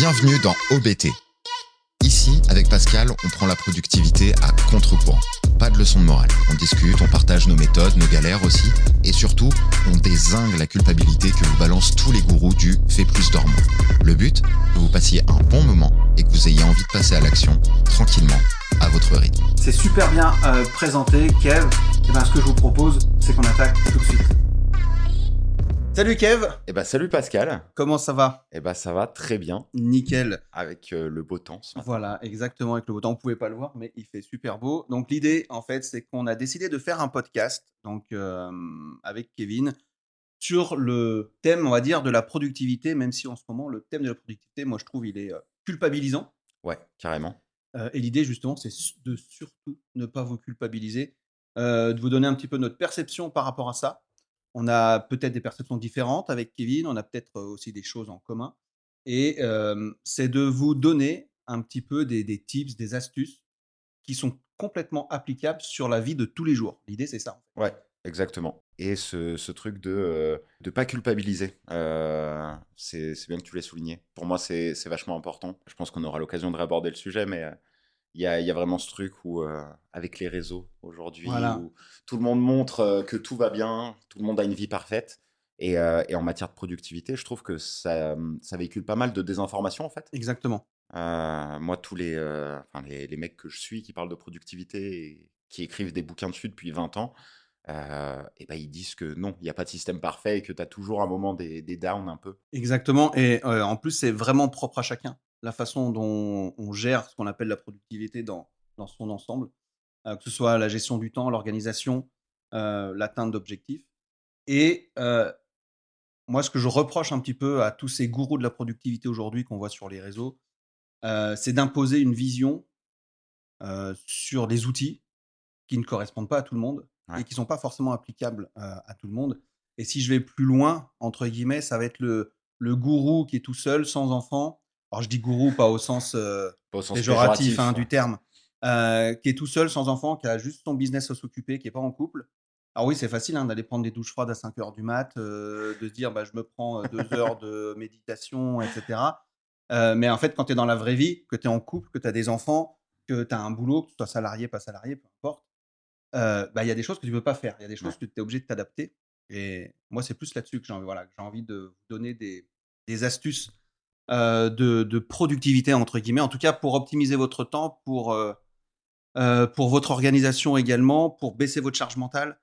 Bienvenue dans OBT. Ici, avec Pascal, on prend la productivité à contre-courant. Pas de leçon de morale. On discute, on partage nos méthodes, nos galères aussi. Et surtout, on dézingue la culpabilité que vous balancent tous les gourous du « fais plus dors moins ». Le but, que vous passiez un bon moment et que vous ayez envie de passer à l'action, tranquillement, à votre rythme. C'est super bien présenté, Kev. Et ben, ce que je vous propose, c'est qu'on attaque tout de suite. Salut Kev. Salut Pascal. Comment ça va? Ça va très bien. Nickel. Avec le beau temps ce matin. Voilà, exactement, avec le beau temps. Vous pouvez pas le voir, mais il fait super beau. Donc l'idée, en fait, c'est qu'on a décidé de faire un podcast, donc avec Kevin, sur le thème, on va dire, de la productivité, même si en ce moment, le thème de la productivité, moi, je trouve, il est culpabilisant. Ouais, carrément. Et l'idée, justement, c'est de surtout ne pas vous culpabiliser, de vous donner un petit peu notre perception par rapport à ça. On a peut-être des perceptions différentes avec Kevin, on a peut-être aussi des choses en commun. Et c'est de vous donner un petit peu des tips, des astuces qui sont complètement applicables sur la vie de tous les jours. L'idée, c'est ça. En fait. Ouais, exactement. Et ce truc de pas culpabiliser, c'est bien que tu l'aies souligné. Pour moi, c'est vachement important. Je pense qu'on aura l'occasion de réaborder le sujet, mais il y a vraiment ce truc où, avec les réseaux aujourd'hui, Voilà. où tout le monde montre que tout va bien, tout le monde a une vie parfaite. Et en matière de productivité, je trouve que ça véhicule pas mal de désinformation en fait. Exactement. Moi, tous les mecs que je suis qui parlent de productivité et qui écrivent des bouquins dessus depuis 20 ans, ils disent que non, il n'y a pas de système parfait et que tu as toujours un moment des downs un peu. Exactement. Et en plus, c'est vraiment propre à chacun. La façon dont on gère ce qu'on appelle la productivité dans son ensemble, que ce soit la gestion du temps, l'organisation, l'atteinte d'objectifs. Et moi, ce que je reproche un petit peu à tous ces gourous de la productivité aujourd'hui qu'on voit sur les réseaux, c'est d'imposer une vision sur des outils qui ne correspondent pas à tout le monde Ouais. et qui ne sont pas forcément applicables à tout le monde. Et si je vais plus loin, entre guillemets, ça va être le gourou qui est tout seul, sans enfant. Alors, je dis gourou pas au sens, Pas au sens péjoratif péjoratif, du ouais. terme, qui est tout seul, sans enfant, qui a juste son business à s'occuper, qui n'est pas en couple. Alors oui, c'est facile d'aller prendre des douches froides à 5 heures du mat, de se dire je me prends 2 heures de méditation, etc. Mais en fait, quand tu es dans la vraie vie, que tu es en couple, que tu as des enfants, que tu as un boulot, que tu sois salarié, pas salarié, peu importe, il y a des choses que tu ne peux pas faire. Il y a des choses Ouais. que tu es obligé de t'adapter. Et moi, c'est plus là-dessus que j'ai envie de vous donner des astuces de productivité, entre guillemets. En tout cas, pour optimiser votre temps, pour votre organisation également, pour baisser votre charge mentale,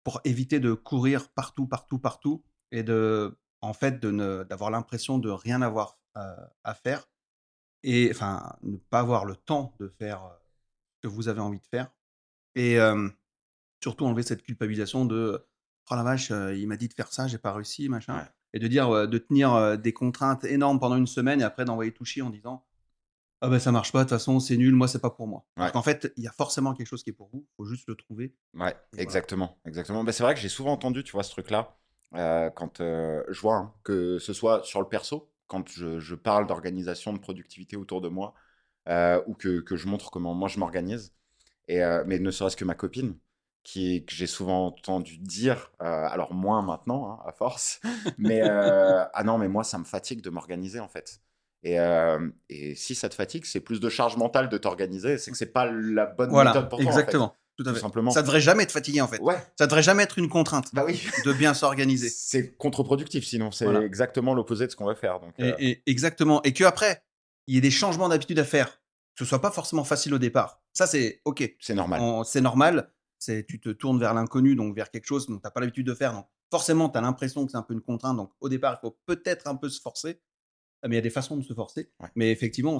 pour éviter de courir partout, partout, partout et d'avoir l'impression de rien avoir à faire et enfin, ne pas avoir le temps de faire ce que vous avez envie de faire. Et surtout enlever cette culpabilisation de oh la vache, il m'a dit de faire ça, j'ai pas réussi, machin. Ouais. Et de dire de tenir des contraintes énormes pendant une semaine et après d'envoyer tout chier en disant ah ben ça marche pas, de toute façon c'est nul, moi c'est pas pour moi. Alors Ouais. qu'en fait, il y a forcément quelque chose qui est pour vous, il faut juste le trouver. Ouais, Et voilà. exactement. C'est vrai que j'ai souvent entendu, tu vois, ce truc-là, quand je vois que ce soit sur le perso, quand je parle d'organisation, de productivité autour de moi, ou que je montre comment moi je m'organise. Mais ne serait-ce que ma copine, que j'ai souvent entendu dire, alors moins maintenant, hein, à force, mais ah non, mais moi ça me fatigue de m'organiser en fait. Et si ça te fatigue, c'est plus de charge mentale de t'organiser, c'est que c'est pas la bonne Voilà, méthode pour toi en fait. exactement, tout à Tout fait. simplement. Ça devrait jamais te fatiguer en fait. Ouais, Ça devrait jamais être une contrainte bah oui. de bien s'organiser. C'est contre-productif sinon, c'est Voilà. exactement l'opposé de ce qu'on va faire. Donc, Et exactement. Et qu'après, il y ait des changements d'habitude à faire, que ce soit pas forcément facile au départ. Ça, c'est OK. c'est normal. C'est normal. Tu te tournes vers l'inconnu, donc vers quelque chose dont tu n'as pas l'habitude de faire. Donc forcément, tu as l'impression que c'est un peu une contrainte. Donc au départ, il faut peut-être un peu se forcer. Mais il y a des façons de se forcer. Ouais. Mais effectivement,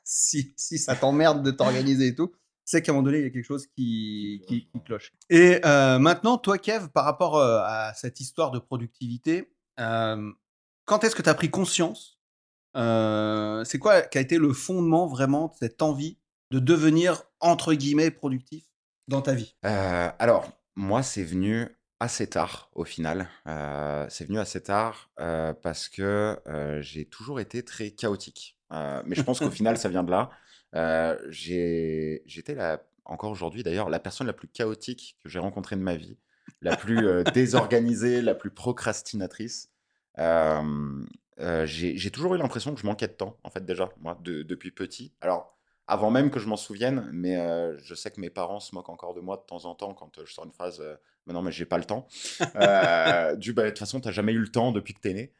si ça t'emmerde de t'organiser et tout, c'est qu'à un moment donné, il y a quelque chose qui cloche. Et maintenant, toi, Kev, par rapport à cette histoire de productivité, quand est-ce que tu as pris conscience c'est quoi qui a été le fondement vraiment de cette envie de devenir, entre guillemets, productif dans ta vie? Alors, moi, c'est venu assez tard au final. C'est venu assez tard parce que j'ai toujours été très chaotique. Mais je pense qu'au final, ça vient de là. J'étais encore aujourd'hui d'ailleurs, la personne la plus chaotique que j'ai rencontrée de ma vie, la plus désorganisée, la plus procrastinatrice. j'ai toujours eu l'impression que je manquais de temps, en fait, déjà, moi, depuis petit. Alors, avant même que je m'en souvienne, mais je sais que mes parents se moquent encore de moi de temps en temps quand je sors une phrase mais non, mais j'ai pas le temps. Bah, de toute façon, t'as jamais eu le temps depuis que t'es né.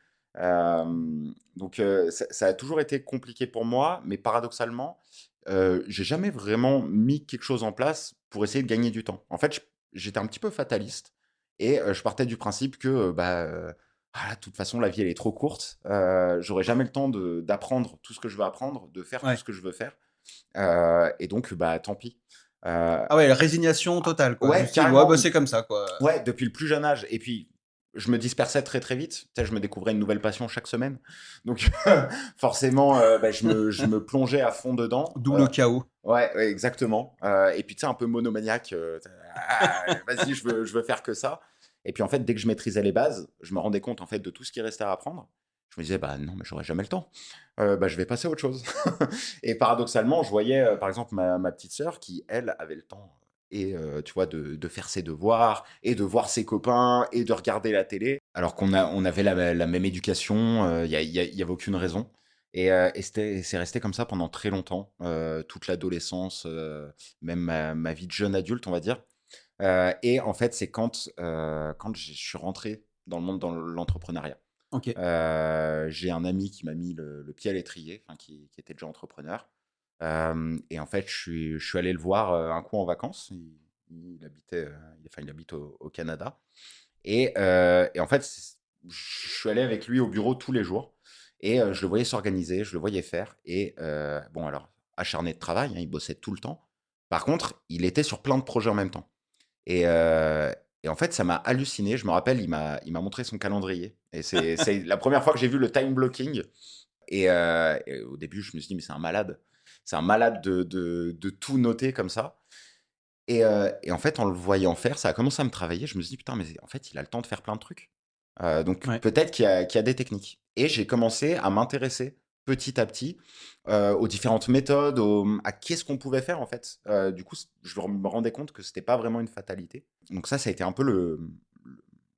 Donc, ça a toujours été compliqué pour moi, mais paradoxalement, j'ai jamais vraiment mis quelque chose en place pour essayer de gagner du temps. En fait, j'étais un petit peu fataliste et je partais du principe que ah, de toute façon, la vie, elle est trop courte. J'aurai jamais le temps d'apprendre tout ce que je veux apprendre, de faire tout Ouais. ce que je veux faire. Et donc, bah, tant pis. Euh, Ah ouais, la résignation totale, quoi. Du ouais, style, ouais, carrément. bah, c'est comme ça, quoi. Ouais, depuis le plus jeune âge. Et puis, je me dispersais très très vite. Tu sais, je me découvrais une nouvelle passion chaque semaine. Donc, forcément, bah, je me plongeais à fond dedans. D'où le chaos. Ouais, ouais, exactement. Et puis, tu sais, un peu monomaniaque. Vas-y, je veux faire que ça. Et puis, en fait, dès que je maîtrisais les bases, je me rendais compte, en fait, de tout ce qui restait à apprendre. Je me disais, bah non, mais j'aurai jamais le temps. Bah, je vais passer à autre chose. Et paradoxalement, je voyais, par exemple, ma petite sœur qui, elle, avait le temps. Et tu vois, de faire ses devoirs, et de voir ses copains, et de regarder la télé. Alors on avait la même éducation, y avait aucune raison. Et c'est resté comme ça pendant très longtemps, toute l'adolescence, même ma vie de jeune adulte, on va dire. Et en fait, c'est quand je suis rentré dans le monde dans l'entrepreneuriat. Ok. J'ai un ami qui m'a mis le pied à l'étrier, enfin, qui était déjà entrepreneur. Et en fait, je suis allé le voir un coup en vacances. Il habitait, enfin, il habite au Canada. Et en fait, je suis allé avec lui au bureau tous les jours. Et je le voyais s'organiser, je le voyais faire. Et bon, alors, acharné de travail, hein, il bossait tout le temps. Par contre, il était sur plein de projets en même temps. Et, euh, et en fait, ça m'a halluciné. Je me rappelle, il m'a montré son calendrier. Et c'est la première fois que j'ai vu le time blocking. Et au début, je me suis dit, mais c'est un malade. C'est un malade de tout noter comme ça. Et en fait, en le voyant faire, ça a commencé à me travailler. Je me suis dit, putain, mais en fait, il a le temps de faire plein de trucs. Donc Ouais. peut-être qu'il y a des techniques. Et j'ai commencé à m'intéresser petit à petit aux différentes méthodes, à qu'est-ce qu'on pouvait faire en fait. Du coup, je me rendais compte que c'était pas vraiment une fatalité. Donc ça a été un peu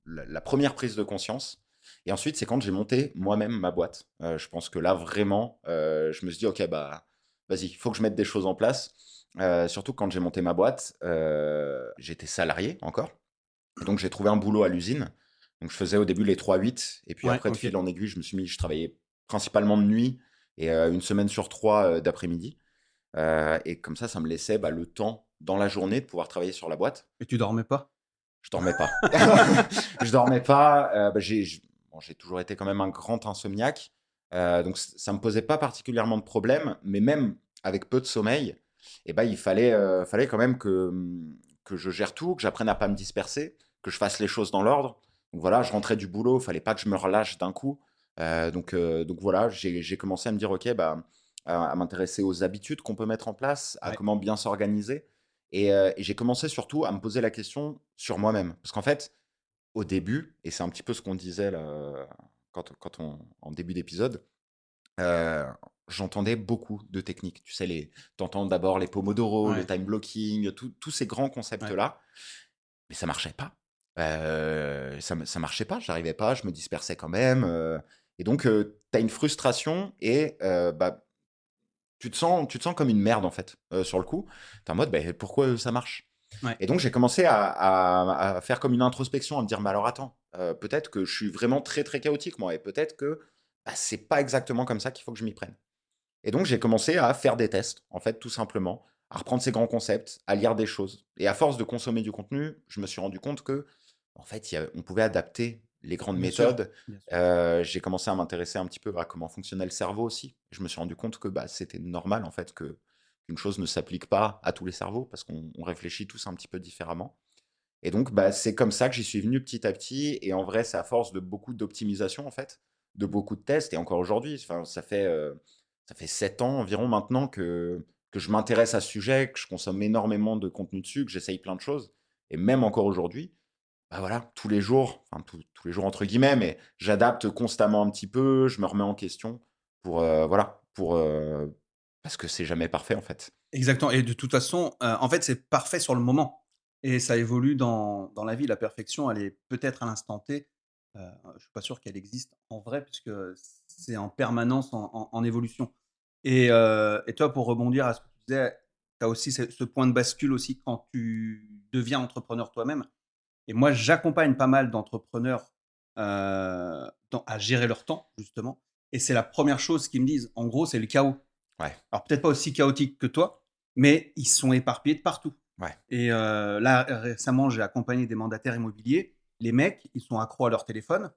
la première prise de conscience. Et ensuite, c'est quand j'ai monté moi-même ma boîte. Je pense que là, vraiment, je me suis dit, ok, bah, vas-y, il faut que je mette des choses en place. Surtout quand j'ai monté ma boîte, j'étais salarié encore. Et donc, j'ai trouvé un boulot à l'usine. Donc, je faisais au début les 3-8. Et puis Ouais, après, de ok. fil en aiguille, je travaillais principalement de nuit et une semaine sur trois d'après-midi. Et comme ça me laissait bah, le temps dans la journée de pouvoir travailler sur la boîte. Et tu dormais pas? Je dormais pas. Je dormais pas. Bah, bon, j'ai toujours été quand même un grand insomniaque. Donc, ça me posait pas particulièrement de problème. Mais même avec peu de sommeil, eh ben, fallait quand même que je gère tout, que j'apprenne à pas me disperser, que je fasse les choses dans l'ordre. Donc voilà, je rentrais du boulot, fallait pas que je me relâche d'un coup. Donc voilà, j'ai commencé à me dire, ok, bah, à m'intéresser aux habitudes qu'on peut mettre en place, à Ouais. comment bien s'organiser. Et j'ai commencé surtout à me poser la question sur moi-même. Parce qu'en fait, au début, et c'est un petit peu ce qu'on disait là, en début d'épisode, euh, j'entendais beaucoup de techniques. Tu sais, t'entends d'abord les Pomodoro, le Ouais. time blocking, tous ces grands Ouais. concepts-là, mais ça marchait pas. Ça marchait pas, j'arrivais pas, je me dispersais quand même. Et donc, tu as une frustration et bah, tu te sens comme une merde en fait sur le coup. T'es en mode, bah, pourquoi ça marche? Ouais. Et donc j'ai commencé à faire comme une introspection, à me dire, mais alors attends, peut-être que je suis vraiment très très chaotique moi, et peut-être que bah, c'est pas exactement comme ça qu'il faut que je m'y prenne. Et donc j'ai commencé à faire des tests, en fait, tout simplement, à reprendre ces grands concepts, à lire des choses. Et à force de consommer du contenu, je me suis rendu compte que, en fait, on pouvait adapter les grandes Bien sûr. méthodes. Bien sûr. J'ai commencé à m'intéresser un petit peu à comment fonctionnait le cerveau aussi. Je me suis rendu compte que bah, c'était normal, en fait, qu'une chose ne s'applique pas à tous les cerveaux, parce qu'on réfléchit tous un petit peu différemment. Et donc, bah, c'est comme ça que j'y suis venu petit à petit. Et en vrai, c'est à force de beaucoup d'optimisation, en fait, de beaucoup de tests. Et encore aujourd'hui, enfin, ça fait 7 ans environ maintenant que je m'intéresse à ce sujet, que je consomme énormément de contenu dessus, que j'essaye plein de choses. Et même encore aujourd'hui, bah voilà, tous les jours, enfin tous les jours entre guillemets, mais j'adapte constamment un petit peu, je me remets en question pour, voilà, parce que c'est jamais parfait en fait. Exactement. Et de toute façon, en fait, c'est parfait sur le moment et ça évolue dans la vie. La perfection, elle est peut-être à l'instant T. Je suis pas sûr qu'elle existe en vrai puisque c'est en permanence en évolution. Et toi, pour rebondir à ce que tu disais, tu as aussi ce point de bascule aussi quand tu deviens entrepreneur toi-même. Et moi, j'accompagne pas mal d'entrepreneurs à gérer leur temps, justement. Et c'est la première chose qu'ils me disent. En gros, c'est le chaos. Ouais, Alors, peut-être pas aussi chaotique que toi, mais ils sont éparpillés de partout. ouais, Et là, récemment, j'ai accompagné des mandataires immobiliers. Les mecs, ils sont accros à leur téléphone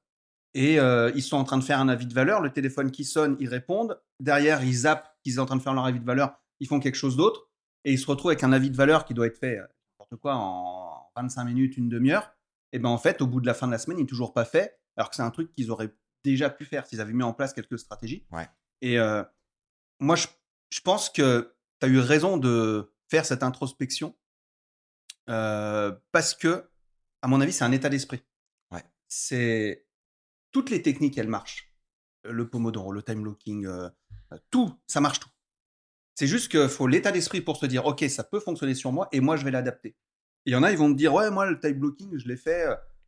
et ils sont en train de faire un avis de valeur. Le téléphone qui sonne, ils répondent. Derrière, ils zappent qu'ils sont en train de faire leur avis de valeur. Ils font quelque chose d'autre. Et ils se retrouvent avec un avis de valeur qui doit être fait n'importe quoi en 25 minutes, une demi-heure. Et ben en fait, au bout de la fin de la semaine, il n'est toujours pas fait. Alors que c'est un truc qu'ils auraient déjà pu faire s'ils avaient mis en place quelques stratégies. ouais. Et moi, je pense que tu as eu raison de faire cette introspection parce que, à mon avis, c'est un état d'esprit. Ouais. C'est toutes les techniques, elles marchent. Le Pomodoro, le time blocking, tout, ça marche tout. C'est juste qu'il faut l'état d'esprit pour se dire, ok, ça peut fonctionner sur moi et moi, je vais l'adapter. Et il y en a, ils vont me dire, ouais, moi, le time blocking, je l'ai fait,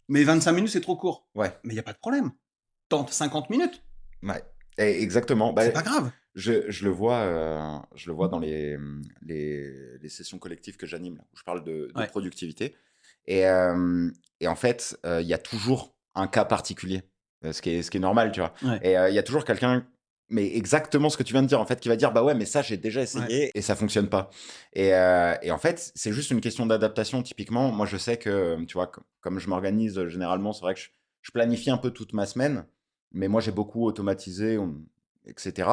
mais 25 minutes, c'est trop court. Ouais, Mais il n'y a pas de problème. Tente 50 minutes, ouais. Exactement. Bah, c'est pas grave. je le vois dans les sessions collectives que j'anime, là, où je parle de Ouais, productivité. Et en fait, il y a toujours un cas particulier, ce qui est normal, tu vois. ouais, Et il y a toujours quelqu'un, mais exactement ce que tu viens de dire, en fait, qui va dire, bah ouais, mais ça, j'ai déjà ouais, essayé et ça fonctionne pas. Et en fait, c'est juste une question d'adaptation. Typiquement, moi, je sais que, tu vois, comme je m'organise généralement, c'est vrai que je planifie un peu toute ma semaine, mais moi, j'ai beaucoup automatisé, etc.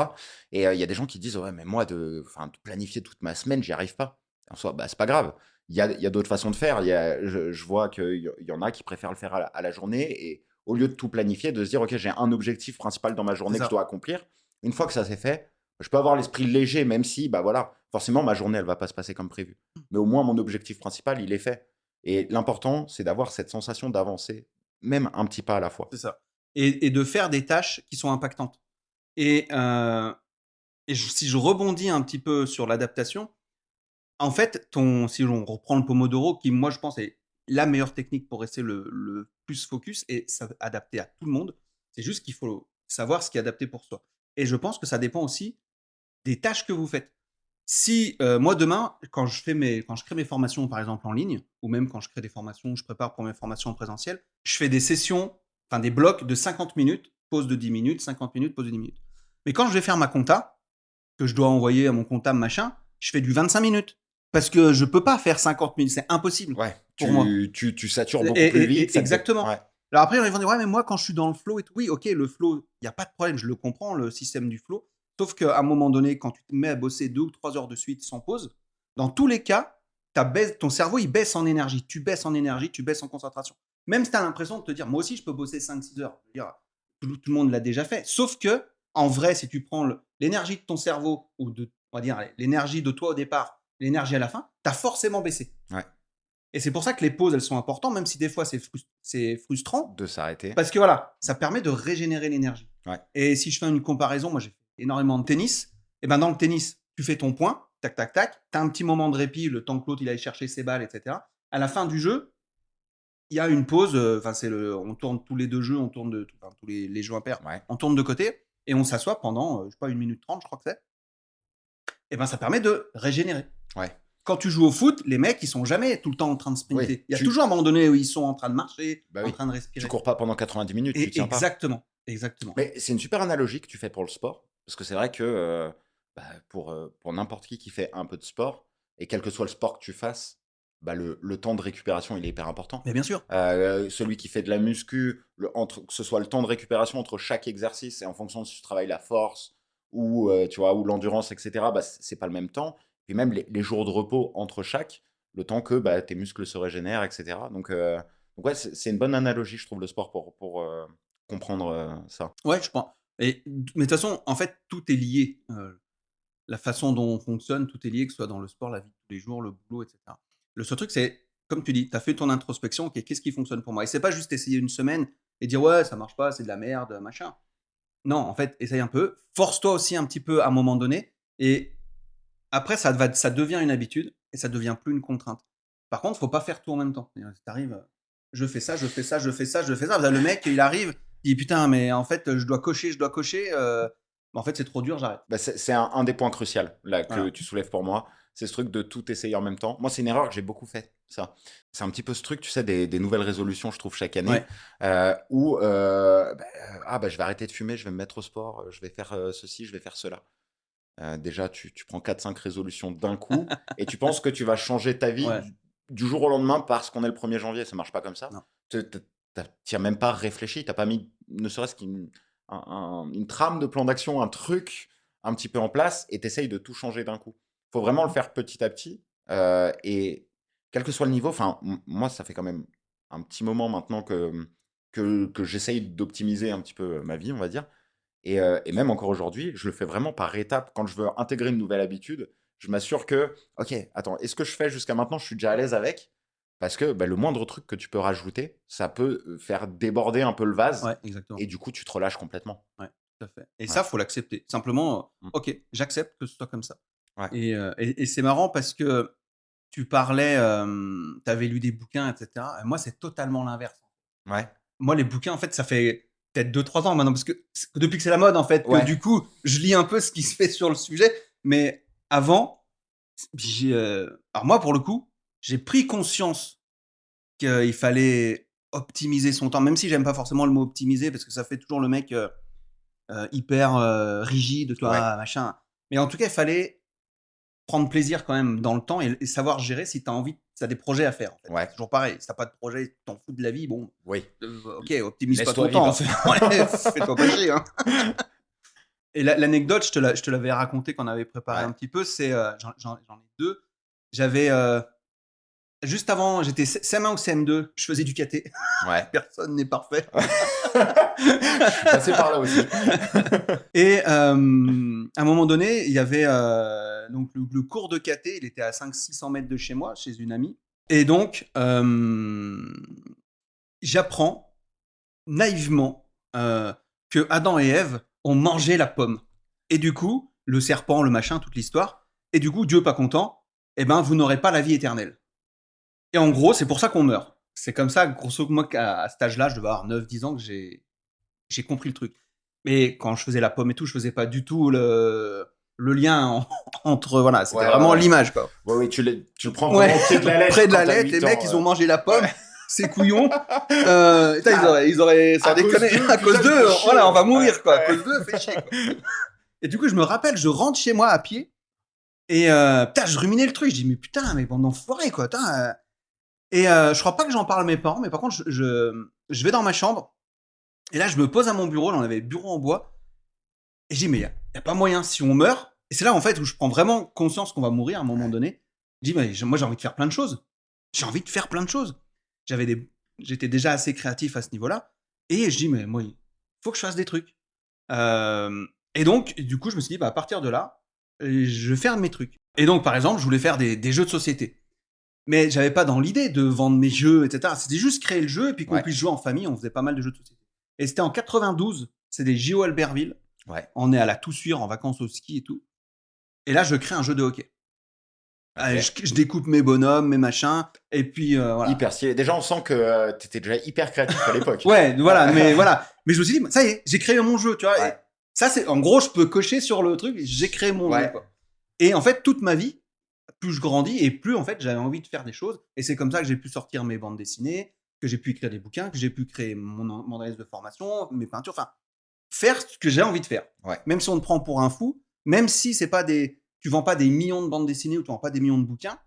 Et il y a des gens qui disent, ouais, mais moi, de planifier toute ma semaine, j'y arrive pas. En soi, bah, c'est pas grave. Il y a d'autres façons de faire. Je vois qu'il y en a qui préfèrent le faire à la journée et au lieu de tout planifier, de se dire, OK, j'ai un objectif principal dans ma c'est journée que je dois ça. accomplir. Une fois que ça c'est fait, je peux avoir l'esprit léger, même si, bah voilà, forcément, ma journée, elle va pas se passer comme prévu. Mais au moins, mon objectif principal, il est fait. Et l'important, c'est d'avoir cette sensation d'avancer, même un petit pas à la fois. C'est ça. Et de faire des tâches qui sont impactantes. Et, si je rebondis un petit peu sur l'adaptation, en fait, si on reprend le Pomodoro, qui moi je pense est la meilleure technique pour rester le plus focus et adapté à tout le monde, c'est juste qu'il faut savoir ce qui est adapté pour soi. Et je pense que ça dépend aussi des tâches que vous faites. Si moi demain, quand je crée mes formations par exemple en ligne, ou même quand je crée des formations, je prépare pour mes formations en présentiel, je fais des sessions, enfin des blocs de 50 minutes, pause de 10 minutes, 50 minutes, pause de 10 minutes. Mais quand je vais faire ma compta, que je dois envoyer à mon comptable machin, je fais du 25 minutes. Parce que je peux pas faire 50 minutes, c'est impossible Ouais, pour moi. tu satures Et, beaucoup plus vite. exactement. Ouais, Alors après, ils vont dire, ouais, mais moi, quand je suis dans le flow et tout, oui, ok, le flow, il n'y a pas de problème, je le comprends, le système du flow. Sauf qu'à un moment donné, quand tu te mets à bosser 2 ou 3 heures de suite sans pause, dans tous les cas, ton cerveau, il baisse en énergie. Tu baisses en énergie, tu baisses en concentration. Même si tu as l'impression de te dire, moi aussi, je peux bosser 5 6 heures. Je veux dire, tout le monde l'a déjà fait. Sauf que, en vrai, si tu prends l'énergie de ton cerveau, ou on va dire, l'énergie de toi au départ, l'énergie à la fin, tu as forcément baissé. ouais, Et c'est pour ça que les pauses, elles sont importantes, même si des fois c'est frustrant, de s'arrêter. parce que voilà, ça permet de régénérer l'énergie. Ouais, Et si je fais une comparaison, moi j'ai fait énormément de tennis, et ben dans le tennis, tu fais ton point, tac, tac, tac, tu as un petit moment de répit, le temps que l'autre il aille chercher ses balles, etc. À la fin du jeu, il y a une pause, on tourne tous les 2 jeux, on tourne tous les jeux impairs, ouais, on tourne de côté, et on s'assoit pendant, je sais pas, 1 minute 30, je crois que c'est. Et ben ça permet de régénérer. ouais. Quand tu joues au foot, les mecs, ils sont jamais tout le temps en train de Oui, sprinter. Il y a toujours un moment donné où ils sont en train de marcher, bah en oui. train de Tu respirer. cours pas pendant 90 minutes, tu Et tiens pas. exactement, exactement. Mais c'est une super analogie que tu fais pour le sport, parce que c'est vrai que bah, pour n'importe qui fait un peu de sport, et quel que soit le sport que tu fasses, bah, le temps de récupération, il est hyper important. Mais bien sûr. Celui qui fait de la muscu, que ce soit le temps de récupération entre chaque exercice, et en fonction de si tu travailles la force ou, tu vois, ou l'endurance, etc., bah, c'est pas le même temps. Puis même les jours de repos entre chaque, le temps que bah, tes muscles se régénèrent, etc. Donc ouais, c'est une bonne analogie, je trouve, le sport pour comprendre ça. Ouais, je pense. Mais de toute façon, en fait, tout est lié. La façon dont on fonctionne, tout est lié, que ce soit dans le sport, la vie de tous les jours, le boulot, etc. Le seul truc, c'est, comme tu dis, tu as fait ton introspection, ok, qu'est-ce qui fonctionne pour moi? Et c'est pas juste essayer une semaine et dire, ouais, ça marche pas, c'est de la merde, machin. Non, en fait, essaye un peu. Force-toi aussi un petit peu à un moment donné. Et après, ça devient une habitude et ça devient plus une contrainte. Par contre, faut pas faire tout en même temps. C'est-à-dire, si tu arrives, je fais ça, je fais ça, je fais ça, je fais ça. Le mec, il arrive, il dit putain, mais en fait, je dois cocher. En fait, c'est trop dur, j'arrête. Bah, c'est un des points cruciaux là, que Voilà. tu soulèves pour moi. C'est ce truc de tout essayer en même temps. Moi, c'est une erreur que j'ai beaucoup fait, ça. C'est un petit peu ce truc, tu sais, des nouvelles résolutions, je trouve, chaque année, Ouais, où je vais arrêter de fumer, je vais me mettre au sport, je vais faire ceci, je vais faire cela. Déjà, tu prends 4-5 résolutions d'un coup et tu penses que tu vas changer ta vie ouais, du jour au lendemain parce qu'on est le 1er janvier. Ça marche pas comme ça. non. Tu n'as même pas réfléchi, tu n'as pas mis ne serait-ce une trame de plan d'action, un truc un petit peu en place et tu essayes de tout changer d'un coup. Il faut vraiment le faire petit à petit et quel que soit le niveau, enfin, moi, ça fait quand même un petit moment maintenant que j'essaye d'optimiser un petit peu ma vie, on va dire. Et même encore aujourd'hui, je le fais vraiment par étapes. Quand je veux intégrer une nouvelle habitude, je m'assure que, ok, attends, est-ce que je fais jusqu'à maintenant, je suis déjà à l'aise avec? Parce que bah, le moindre truc que tu peux rajouter, ça peut faire déborder un peu le vase. Ouais, exactement. Et du coup, tu te relâches complètement. Ouais, tout à fait. Et Ouais. ça, faut l'accepter. Simplement, Mm. ok, j'accepte que ce soit comme ça. Ouais. Et c'est marrant parce que tu parlais, tu avais lu des bouquins, etc. Et moi, c'est totalement l'inverse. Ouais. Moi, les bouquins, en fait, ça fait peut-être 2-3 ans maintenant, parce que depuis que c'est la mode, en fait, que Ouais. du coup, je lis un peu ce qui se fait sur le sujet. Mais avant, alors moi, pour le coup, j'ai pris conscience qu'il fallait optimiser son temps, même si j'aime pas forcément le mot optimiser, parce que ça fait toujours le mec hyper rigide, Ouais. toi, machin. Mais en tout cas, il fallait prendre plaisir quand même dans le temps et savoir gérer si tu as envie, si tu as des projets à faire. En fait. Ouais. C'est toujours pareil. Si tu pas de projet, tu t'en fous de la vie, bon, Oui. ok, optimise pas Laisse-toi ton temps. vivre. Ouais, fais-toi pas chier. Hein. Et l'anecdote, je te l'avais raconté quand on avait préparé Ouais. un petit peu, c'est, j'en ai deux. J'avais, juste avant, j'étais CM1 ou CM2, je faisais du KT. Ouais. Personne n'est parfait. Je suis passé par là aussi. Et à un moment donné, il y avait donc le cours de KT, il était à 500-600 mètres de chez moi, chez une amie. Et donc, j'apprends naïvement que Adam et Ève ont mangé la pomme. Et du coup, le serpent, le machin, toute l'histoire. Et du coup, Dieu pas content, eh ben, vous n'aurez pas la vie éternelle. Et en gros, c'est pour ça qu'on meurt. C'est comme ça, grosso modo, qu'à cet âge-là, je devais avoir 9-10 ans, que j'ai compris le truc. Mais quand je faisais la pomme et tout, je faisais pas du tout le lien entre. Voilà, c'était Ouais, vraiment ouais. l'image, quoi. Ouais, tu le prends Ouais, vraiment près de la lettre. près de la quand t'as lettre, 8 les ans, mecs, ils ont mangé la pomme, Ouais. ces couillons. Putain, ils auraient sans À cause déconner, d'eux, à cause putain, d'eux, fait chier. voilà, on va mourir, Ouais, quoi. À ouais. cause d'eux, fait chier, quoi. Et du coup, je me rappelle, je rentre chez moi à pied, et putain, je ruminais le truc. Je dis, mais putain, mais bande d'enfoirés, quoi. Putain, Et je crois pas que j'en parle à mes parents, mais par contre, je vais dans ma chambre, et là, je me pose à mon bureau, là, on avait bureau en bois, et je dis, mais y a pas moyen, si on meurt. Et c'est là, en fait, où je prends vraiment conscience qu'on va mourir à un moment donné. Je dis, mais moi, j'ai envie de faire plein de choses. J'ai envie de faire plein de choses. J'étais déjà assez créatif à ce niveau-là. Et je dis, mais moi, il faut que je fasse des trucs. Et donc, du coup, je me suis dit, bah, à partir de là, je vais faire mes trucs. Et donc, par exemple, je voulais faire des jeux de société. Mais j'avais pas dans l'idée de vendre mes jeux, etc. C'était juste créer le jeu et puis qu'on Ouais. puisse jouer en famille. On faisait pas mal de jeux de société. Et c'était en 92. C'est des JO Albertville. Ouais. On est à la Toussuire en vacances au ski et tout. Et là, je crée un jeu de hockey. Ok. Je découpe mes bonhommes, mes machins. Et puis, voilà. Hyper stylé. Déjà, on sent que tu étais déjà hyper créatif à l'époque. Ouais, voilà, mais voilà. Mais je me suis dit, ça y est, j'ai créé mon jeu, tu vois. Ouais. Et ça, c'est, en gros, je peux cocher sur le truc, j'ai créé mon Ouais. jeu, quoi. Et en fait, toute ma vie, plus je grandis et plus, en fait, j'avais envie de faire des choses. Et c'est comme ça que j'ai pu sortir mes bandes dessinées, que j'ai pu écrire des bouquins, que j'ai pu créer mon analyse de formation, mes peintures, enfin, faire ce que j'ai envie de faire. Ouais. Même si on te prend pour un fou, même si c'est pas tu vends pas des millions de bandes dessinées ou tu vends pas des millions de bouquins,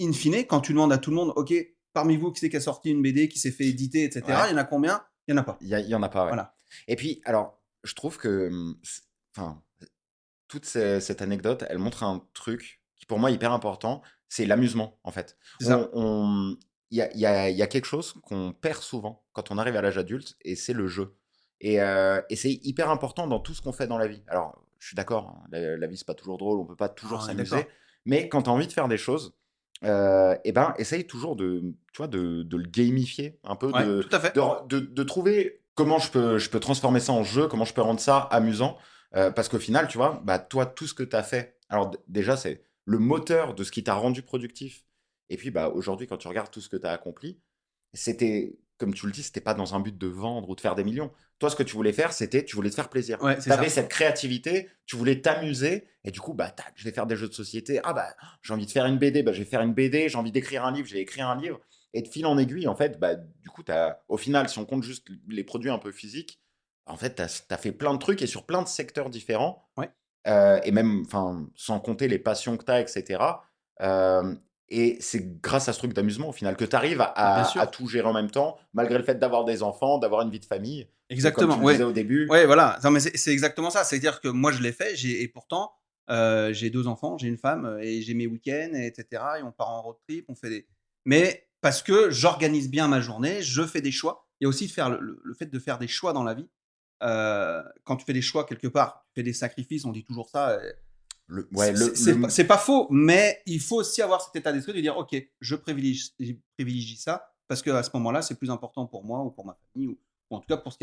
in fine, quand tu demandes à tout le monde, ok, parmi vous, qui c'est qui a sorti une BD, qui s'est fait éditer, etc., Ouais. il y en a combien? Il y en a pas. Il y en a pas, ouais. Voilà. Et puis, alors, je trouve que, enfin, toute cette anecdote, elle montre un truc qui pour moi est hyper important, c'est l'amusement, en fait. C'est ça. Il y a quelque chose qu'on perd souvent quand on arrive à l'âge adulte, et c'est le jeu. Et c'est hyper important dans tout ce qu'on fait dans la vie. Alors, je suis d'accord, hein, la vie, c'est pas toujours drôle, on peut pas toujours Ah, on est s'amuser, d'accord. mais quand tu as envie de faire des choses, et ben, essaye toujours de, tu vois, de le gamifier un peu, Ouais, tout à fait. de trouver comment je peux transformer ça en jeu, comment je peux rendre ça amusant. Parce qu'au final, tu vois, bah, toi, tout ce que tu as fait, alors déjà, c'est le moteur de ce qui t'a rendu productif. Et puis, bah, aujourd'hui, quand tu regardes tout ce que tu as accompli, c'était, comme tu le dis, c'était pas dans un but de vendre ou de faire des millions. Toi, ce que tu voulais faire, c'était, tu voulais te faire plaisir. Ouais, Tu c'est ça. avais cette créativité, tu voulais t'amuser, et du coup, bah, tac, je vais faire des jeux de société. Ah, bah, j'ai envie de faire une BD, bah, je vais faire une BD. J'ai envie d'écrire un livre, je vais écrire un livre. Et de fil en aiguille, en fait, bah, du coup, au final, si on compte juste les produits un peu physiques, en fait, tu as fait plein de trucs et sur plein de secteurs différents. Ouais. Et même, enfin, sans compter les passions que tu as, etc. Euh, et c'est grâce à ce truc d'amusement, au final, que tu arrives Bien à sûr. tout gérer en même temps, malgré le fait d'avoir des enfants, d'avoir une vie de famille. Parce que comme tu Exactement, le ouais. disais au début, Ouais, voilà. Non, mais c'est exactement ça. C'est-à-dire que moi, je l'ai fait, et pourtant, j'ai 2 enfants, j'ai une femme, et j'ai mes week-ends, et cetera, et on part en road trip, on fait des mais parce que j'organise bien ma journée, je fais des choix. Il y a aussi de faire le fait de faire des choix dans la vie. Quand tu fais des choix quelque part, tu fais des sacrifices, on dit toujours ça, ouais, c'est pas faux, mais il faut aussi avoir cet état d'esprit de dire: «OK, je privilégie ça parce qu'à ce moment-là, c'est plus important pour moi ou pour ma famille ou en tout cas pour ce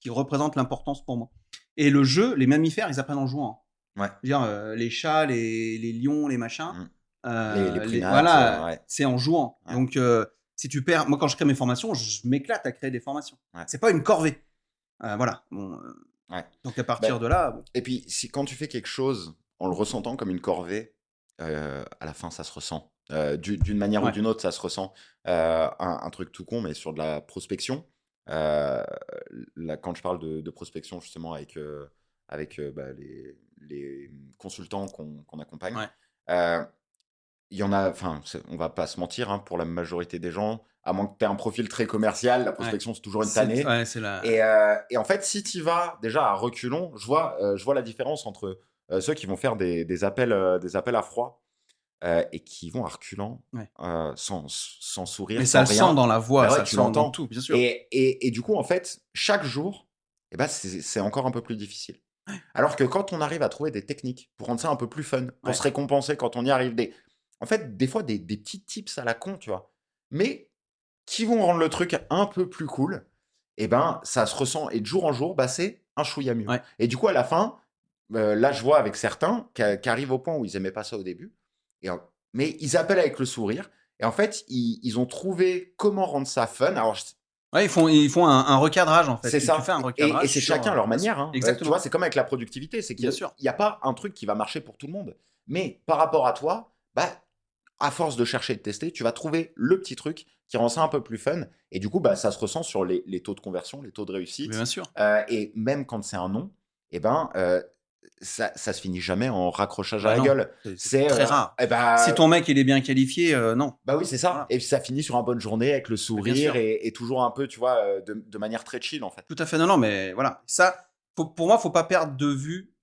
qui représente l'importance pour moi». Et le jeu, les mammifères, ils apprennent en jouant, hein. ouais, Je veux dire, les chats, les lions, les machins, mm, les primates, voilà, ouais, c'est en jouant. ouais, Donc si tu perds moi, quand je crée mes formations, je m'éclate à créer des formations. ouais, C'est pas une corvée. Voilà, bon, ouais. donc à Ben, partir de là, bon, et puis, quand tu fais quelque chose en le ressentant comme une corvée, à la fin, ça se ressent. D'une manière ou ouais, d'une autre, ça se ressent. Un truc tout con, mais sur de la prospection. euh, Là, quand je parle de prospection, justement, avec bah, les consultants qu'on accompagne, ouais. euh, il y en a, enfin, on va pas se mentir, hein, pour la majorité des gens, à moins que tu aies un profil très commercial, la Ouais. prospection, c'est toujours une tannée. C'est la Et en fait, si tu y vas déjà à reculons, je vois la différence entre ceux qui vont faire des appels à froid et qui vont à reculons, ouais. sans Mais sourire, ça sans le sent rien. dans la voix, Bah ça ouais, le tu sent dans l'entends. tout, bien sûr. Et du coup, en fait, chaque jour, eh ben, c'est encore un peu plus difficile. Alors que quand on arrive à trouver des techniques pour rendre ça un peu plus fun, pour Ouais. se récompenser quand on y arrive, en fait, des fois, des petits tips à la con, tu vois, mais qui vont rendre le truc un peu plus cool, et ben, ça se ressent. Et de jour en jour, bah, c'est un chouïa mieux. Ouais. Et du coup, à la fin, là, je vois avec certains qui arrivent au point où ils aimaient pas ça au début, mais ils appellent avec le sourire. Et en fait, ils ont trouvé comment rendre ça fun. Alors, Ouais, ils font un recadrage, en fait. c'est Tu fais ça. un Et recadrage c'est sur, chacun leur bien sûr. manière, hein. Tu Exactement, vois, c'est comme avec la productivité. C'est qu'il bien sûr. n'y a pas un truc qui va marcher pour tout le monde. Mais par rapport à toi, bah, à force de chercher et de tester, tu vas trouver le petit truc qui rend ça un peu plus fun. Et du coup, bah, ça se ressent sur les taux de conversion, les taux de Mais réussite. bien sûr. Et même quand c'est un non, eh ben, ça se finit jamais en raccrochage à Bah la non, gueule. c'est très rare. Eh Si ben, ton mec, il est bien qualifié, non. bah oui, c'est ça. Voilà. Et puis ça finit sur une bonne journée avec le Mais bien sourire sûr. et toujours un peu, tu vois, de manière très chill, en fait. Tout à fait. Non, non, mais voilà. Ça, pour moi, faut pas perdre de vue,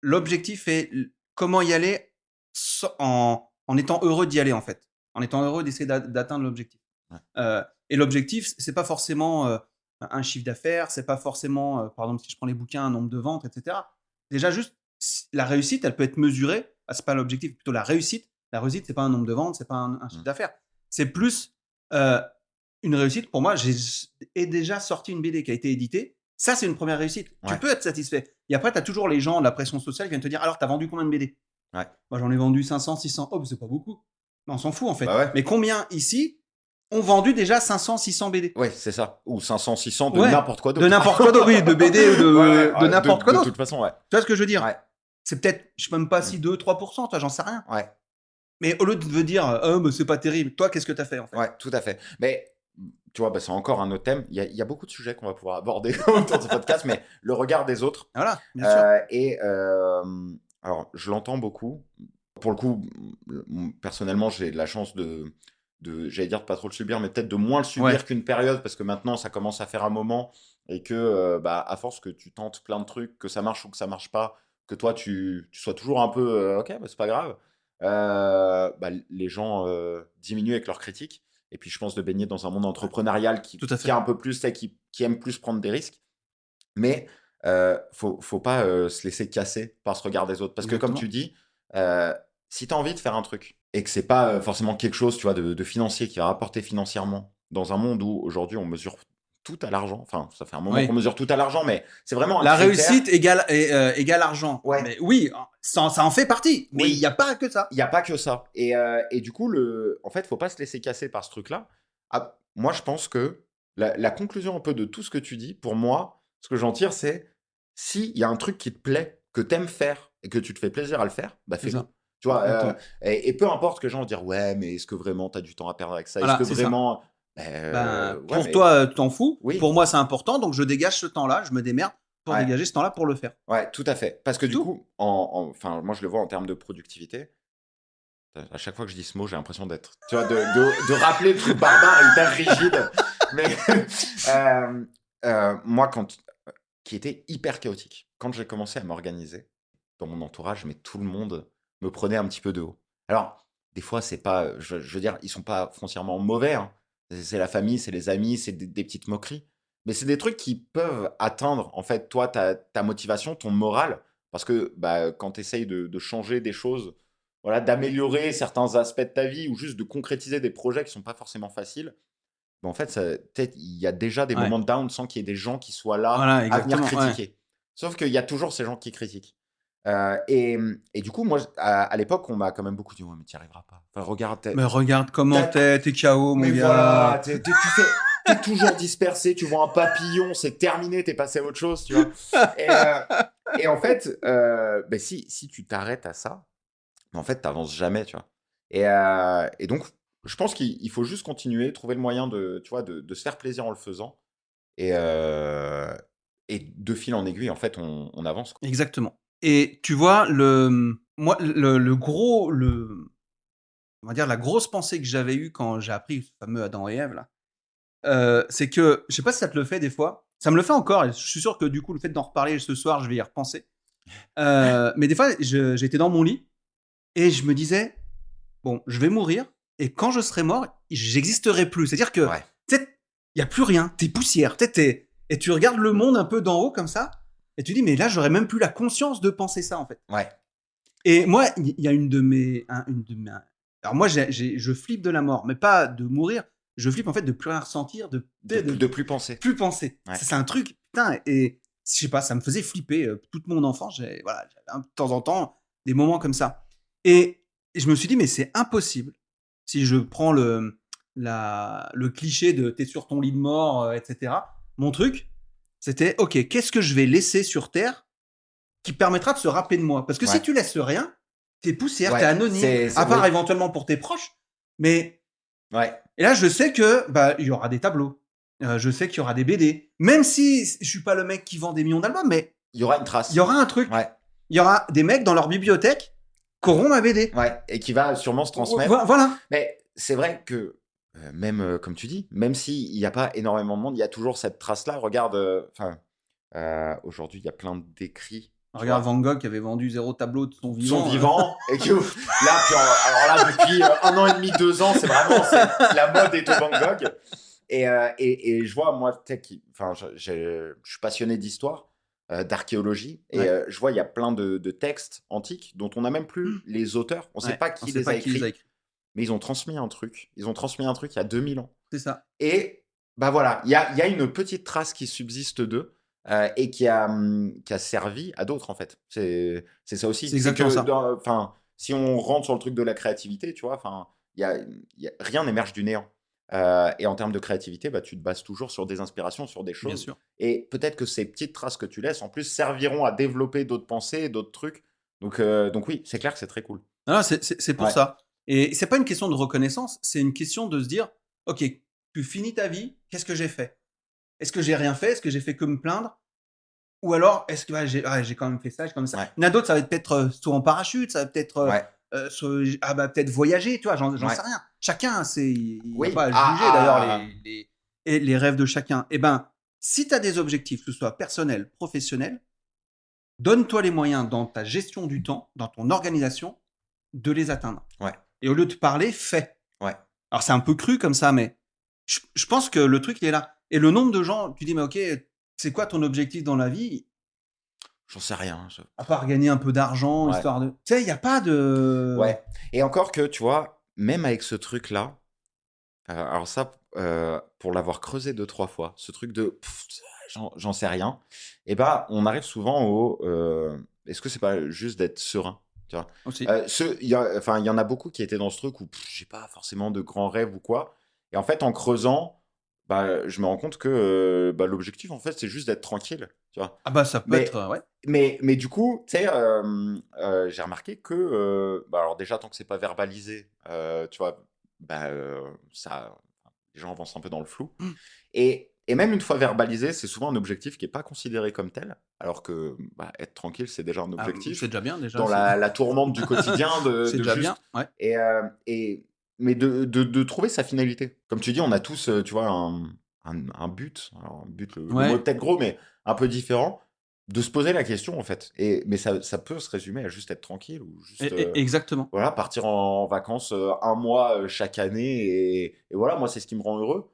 l'objectif est comment y aller en étant heureux d'y aller, en fait. En étant heureux d'essayer d'atteindre l'objectif. Ouais. Et l'objectif, c'est pas forcément un chiffre d'affaires, c'est pas forcément, par exemple, si je prends les bouquins, un nombre de ventes, etc. Déjà, juste la réussite, elle peut être mesurée. Ah, c'est pas l'objectif, plutôt la réussite. La réussite, c'est pas un nombre de ventes, c'est pas un chiffre Mm. d'affaires. C'est plus euh, une réussite. Pour moi, ai déjà sorti une BD qui a été éditée. Ça, c'est une première réussite. Tu Ouais. peux être satisfait. Et après, tu as toujours les gens de la pression sociale qui viennent te dire alors, tu as vendu combien de BD? Ouais. Moi, j'en ai vendu 500, 600. Oh, mais c'est pas beaucoup. Mais on s'en fout, en fait. Bah ouais. Mais combien ici ont vendu déjà 500, 600 BD? Ouais, c'est ça. Ou 500, 600 de Ouais. n'importe quoi d'autre. De n'importe quoi d'autre, oui, de BD ou de Ouais, n'importe quoi de d'autre. toute façon, ouais. Tu vois ce que je veux dire? Ouais. C'est peut-être, je sais même pas si 2, 3%, toi, j'en sais rien. Ouais. Mais au lieu de me dire, oh, mais c'est pas terrible, toi, qu'est-ce que tu as fait, en fait? Ouais, tout à fait. Mais tu vois, bah, c'est encore un autre thème. Il y a beaucoup de sujets qu'on va pouvoir aborder autour de ce podcast, mais le regard des autres. Voilà, bien sûr. Alors, je l'entends beaucoup. Pour le coup, personnellement, j'ai de la chance j'allais dire de pas trop le subir, mais peut-être de moins le subir Ouais. qu'une période, parce que maintenant, ça commence à faire un moment, et bah, à force que tu tentes plein de trucs, que ça marche ou que ça marche pas, que toi, tu sois toujours un peu, ok, bah, c'est pas grave, bah, les gens diminuent avec leurs critiques. Et puis, je pense de baigner dans un monde entrepreneurial Tout à fait. qui est un peu plus, qui aime plus prendre des risques. Mais faut pas se laisser casser par ce regard des autres. Parce que comme Exactement. tu dis, si tu as envie de faire un truc et que c'est pas forcément quelque chose, tu vois, de financier qui va rapporter financièrement, dans un monde où aujourd'hui on mesure tout à l'argent, enfin ça fait un moment Oui. qu'on mesure tout à l'argent, mais c'est vraiment un La critère. réussite égale argent. Ouais. Mais oui, ça en fait partie. Mais Oui. il n'y a pas que ça. Il n'y a pas que ça. Et du coup, en fait, faut pas se laisser casser par ce truc-là. Moi, je pense que la conclusion un peu de tout ce que tu dis, pour moi, ce que j'en tire, c'est s'il y a un truc qui te plaît, que tu aimes faire et que tu te fais plaisir à le faire, bah C'est fais-le. ça. Tu vois, Exactement. et peu importe que les gens vont dire, ouais, mais est-ce que vraiment tu as du temps à perdre avec ça? Est-ce Voilà, que c'est ça. vraiment. Ben, Ouais, pour mais toi, tu t'en fous. oui, Pour moi, c'est important, donc je dégage ce temps-là, je me démerde pour ouais, dégager ce temps-là pour le faire. ouais, tout à fait. Parce que C'est du tout. coup, enfin, moi, je le vois en termes de productivité. À chaque fois que je dis ce mot, j'ai l'impression d'être, tu vois, de rappeler le truc barbare, hyper rigide. Mais moi, qui était hyper chaotique, quand j'ai commencé à m'organiser dans mon entourage, mais tout le monde me prenait un petit peu de haut. Alors, des fois, c'est pas, je veux dire, ils sont pas foncièrement mauvais, hein. C'est la famille, c'est les amis, c'est des petites moqueries. Mais c'est des trucs qui peuvent atteindre, en fait, toi, ta motivation, ton moral. Parce que bah, quand tu essayes de changer des choses, voilà, d'améliorer certains aspects de ta vie ou juste de concrétiser des projets qui sont pas forcément faciles, bah, en fait, peut-être il y a déjà des Ouais. moments de down sans qu'il y ait des gens qui soient là Voilà, à venir exactement. Ouais. critiquer. Sauf qu'il y a toujours ces gens qui critiquent. Et du coup, moi, à l'époque, on m'a quand même beaucoup dit, ouais, mais tu n'y arriveras pas. Enfin, regarde, Mais regarde comment t'as- t'es KO, mon mais voilà, gars. t'es toujours dispersé, tu vois un papillon, c'est terminé, t'es passé à autre chose, tu vois. Et, euh, et en fait, ben, si tu t'arrêtes à ça, mais en fait, t'avances jamais, tu vois. Et donc, je pense qu'il faut juste continuer, trouver le moyen tu vois, de se faire plaisir en le faisant. Et, euh, et de fil en aiguille, en fait, on avance, quoi. Exactement. Et tu vois, moi, on va dire la grosse pensée que j'avais eue quand j'ai appris ce fameux Adam et Ève là, c'est que, je sais pas si ça te le fait des fois, ça me le fait encore et je suis sûr que du coup le fait d'en reparler ce soir, je vais y repenser. Mais des fois, j'étais dans mon lit et je me disais: «Bon, je vais mourir et quand je serai mort, j'existerai plus». C'est-à-dire que, Ouais, tu sais, il y a plus rien, tu es poussière, tu sais, et tu regardes le monde un peu d'en haut comme ça et tu dis: «Mais là, j'aurais même plus la conscience de penser ça, en fait». ouais. Et moi, il y a une de mes alors moi, je flippe de la mort, mais pas de mourir. Je flippe en fait de plus rien ressentir, De plus penser. plus penser. Ouais, C'est un truc, putain, et je sais pas, ça me faisait flipper toute mon enfance. Voilà, j'avais de temps en temps des moments comme ça. Et je me suis dit, mais c'est impossible. Si je prends le cliché de t'es sur ton lit de mort, etc. Mon truc, c'était, ok, qu'est-ce que je vais laisser sur Terre qui permettra de se rappeler de moi. Parce que si ouais, tu laisses rien, t'es poussière, t'es ouais. anonyme, à part Oui, éventuellement pour tes proches. Mais ouais. et là, je sais que bah il y aura des tableaux, je sais qu'il y aura des BD. Même si je suis pas le mec qui vend des millions d'albums, mais Il y aura une il y trace. aura un truc. Ouais, Il y aura des mecs dans leur bibliothèque qui auront ma BD. ouais. Et qui va sûrement se transmettre. Voilà. Mais c'est vrai que, même, comme tu dis, même s'il n'y a pas énormément de monde, il y a toujours cette trace-là. Regarde, enfin, aujourd'hui, il y a plein d'écrits, tu Regarde vois, Van Gogh qui avait vendu 0 tableau de son sont vivant. vivants et que là, alors là, depuis 1 an et demi, 2 ans, la mode est au Van Gogh. Et je vois, moi, enfin, je suis passionné d'histoire, d'archéologie, et Ouais. je vois, il y a plein de textes antiques dont on n'a même plus les auteurs. On ne sait Ouais. pas On qui sait les pas a qui les a écrits, écrits. mais ils ont transmis un truc. Ils ont transmis un truc il y a 2000 ans. C'est ça. Et bah voilà, il y a une petite trace qui subsiste d'eux. Et qui a servi à d'autres, en fait. C'est ça aussi. C'est C'est exactement que, ça. enfin, si on rentre sur le truc de la créativité, tu vois, enfin, rien n'émerge du néant. Et en termes de créativité, bah, tu te bases toujours sur des inspirations, sur des Bien choses. sûr. Et peut-être que ces petites traces que tu laisses, en plus, serviront à développer d'autres pensées, d'autres trucs. Donc oui, c'est clair que c'est très cool. Non, c'est pour Ouais, ça. Et c'est pas une question de reconnaissance, c'est une question de se dire: «OK, tu finis ta vie, qu'est-ce que j'ai fait? Est-ce que j'ai rien fait? Est-ce que j'ai fait que me plaindre? Ou alors est-ce que j'ai quand même fait ça, j'ai quand même ça». ouais, Il y en a d'autres, ça va être peut-être, saut en parachute, ça va peut-être, ouais, peut-être voyager, tu vois? J'en ouais. sais rien. Chacun, il y a Oui, pas à juger d'ailleurs les rêves de chacun. Et ben, si tu as des objectifs, que ce soit personnel, professionnel, donne-toi les moyens dans ta gestion du temps, dans ton organisation, de les atteindre. ouais, Et au lieu de parler, fais. ouais. Alors c'est un peu cru comme ça, mais je pense que le truc, il est là. Et le nombre de gens, tu dis, mais ok, c'est quoi ton objectif dans la vie? J'en sais rien. À part gagner un peu d'argent, Ouais. histoire de. Tu sais, il n'y a pas de. Ouais. Et encore que, tu vois, même avec ce truc-là, alors ça, pour l'avoir creusé 2, 3 fois, ce truc de pff, j'en sais rien, et bah, on arrive souvent au est-ce que c'est pas juste d'être serein, tu vois? Aussi. Enfin, il y en a beaucoup qui étaient dans ce truc où j'ai pas forcément de grands rêves ou quoi, Et en fait, en creusant, je me rends compte que l'objectif, en fait, c'est juste d'être tranquille, tu vois. Ah bah ça peut être, Mais, ouais. mais du coup, tu sais, j'ai remarqué que, alors déjà, tant que c'est pas verbalisé, tu vois, ça, les gens avancent un peu dans le flou. Et même une fois verbalisé, c'est souvent un objectif qui n'est pas considéré comme tel, alors que être tranquille, c'est déjà un Ah, c'est objectif. déjà bien déjà, Dans c'est la tourmente du quotidien, c'est de déjà bien, juste. ouais. Mais de trouver sa finalité. Comme tu dis, on a tous, tu vois, un but. Alors, un but, le mot est Ouais, peut-être gros, mais un peu différent. De se poser la question, en fait. Mais ça peut se résumer à juste être tranquille ou juste. exactement. Voilà, partir en vacances un mois chaque année et voilà, moi c'est ce qui me rend heureux.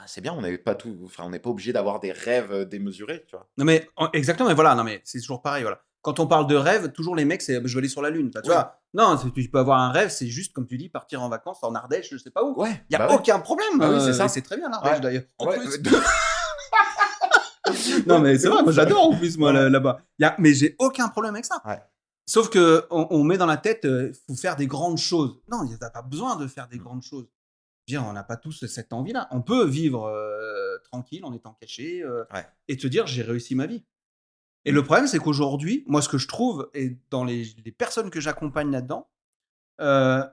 C'est bien, on n'est pas tout, enfin on n'est pas obligé d'avoir des rêves démesurés, tu vois. Non mais exactement, et voilà, non mais c'est toujours pareil, voilà. Quand on parle de rêve, toujours les mecs, c'est: «Je veux aller sur la lune», enfin, tu Oui, vois? Non, tu peux avoir un rêve, c'est juste comme tu dis, partir en vacances en Ardèche, je sais pas où. ouais, Il y a ouais. aucun problème, Bah oui, c'est et c'est ça. très bien l'Ardèche Ouais, d'ailleurs, en ouais, plus. Non ouais, mais de c'est vrai, moi ouf. j'adore en plus moi Ouais, là-bas. Mais j'ai aucun problème avec ça. ouais. Sauf qu'on met dans la tête, faut faire des grandes choses. Non, il y a pas besoin de faire des Mm. grandes choses. Je veux dire, on n'a pas tous cette envie-là. On peut vivre, tranquille en étant caché, Ouais. et te dire: «J'ai réussi ma vie». Et Mm. le problème, c'est qu'aujourd'hui, moi, ce que je trouve, et dans les personnes que j'accompagne là-dedans, heu,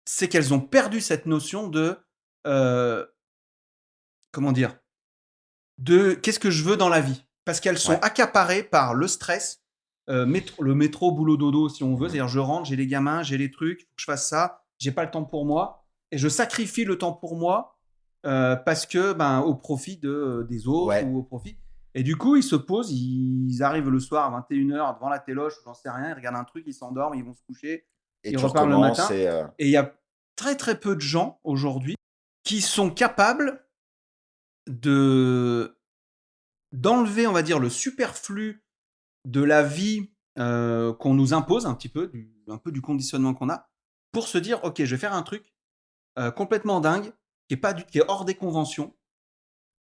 c'est qu'elles ont perdu cette notion de, heu, comment dire? De qu'est-ce que je veux dans la vie? Parce qu'elles sont Ouais. accaparées par le stress, le métro boulot dodo si on veut. Mhm. C'est-à-dire je rentre, j'ai les gamins, j'ai les trucs, il faut que je fasse ça, j'ai pas le temps pour moi et je sacrifie le temps pour moi, parce que, ben, au profit des autres Ouais. ou au profit, et du coup, ils se posent, ils arrivent le soir à 21 h devant la téloche ou j'en sais rien, ils regardent un truc, ils s'endorment, ils vont se coucher, Et ils tu repartent le recommences matin, et et il y a très, très peu de gens aujourd'hui qui sont capables de d'enlever, on va dire, le superflu de la vie, qu'on nous impose un petit peu, un peu du conditionnement qu'on a, pour se dire: «OK, je vais faire un truc, complètement dingue, qui est hors des conventions.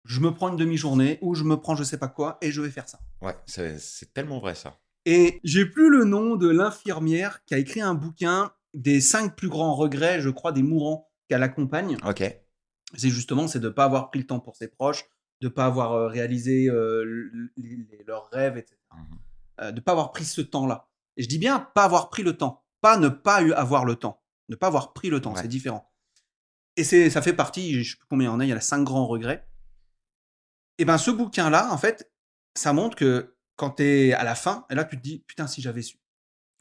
Je me prends une demi-journée ou je me prends je sais pas quoi et je vais faire ça». ouais, c'est tellement vrai ça. Et j'ai plus le nom de l'infirmière qui a écrit un bouquin des 5 plus grands regrets, je crois, des mourants qu'elle accompagne. Ok. C'est de ne pas avoir pris le temps pour ses proches, de ne pas avoir, réalisé, leurs rêves, etc. Mhm. De ne pas avoir pris ce temps-là. Et je dis bien pas avoir pris le temps, pas ne pas avoir le temps. Ne pas avoir pris le temps, c'est Ouais. différent. Et ça fait partie, je ne sais plus combien il y en a, il y en a 5 grands regrets. Et ben ce bouquin-là, en fait, ça montre que quand tu es à la fin, et là tu te dis: «Putain, si j'avais su».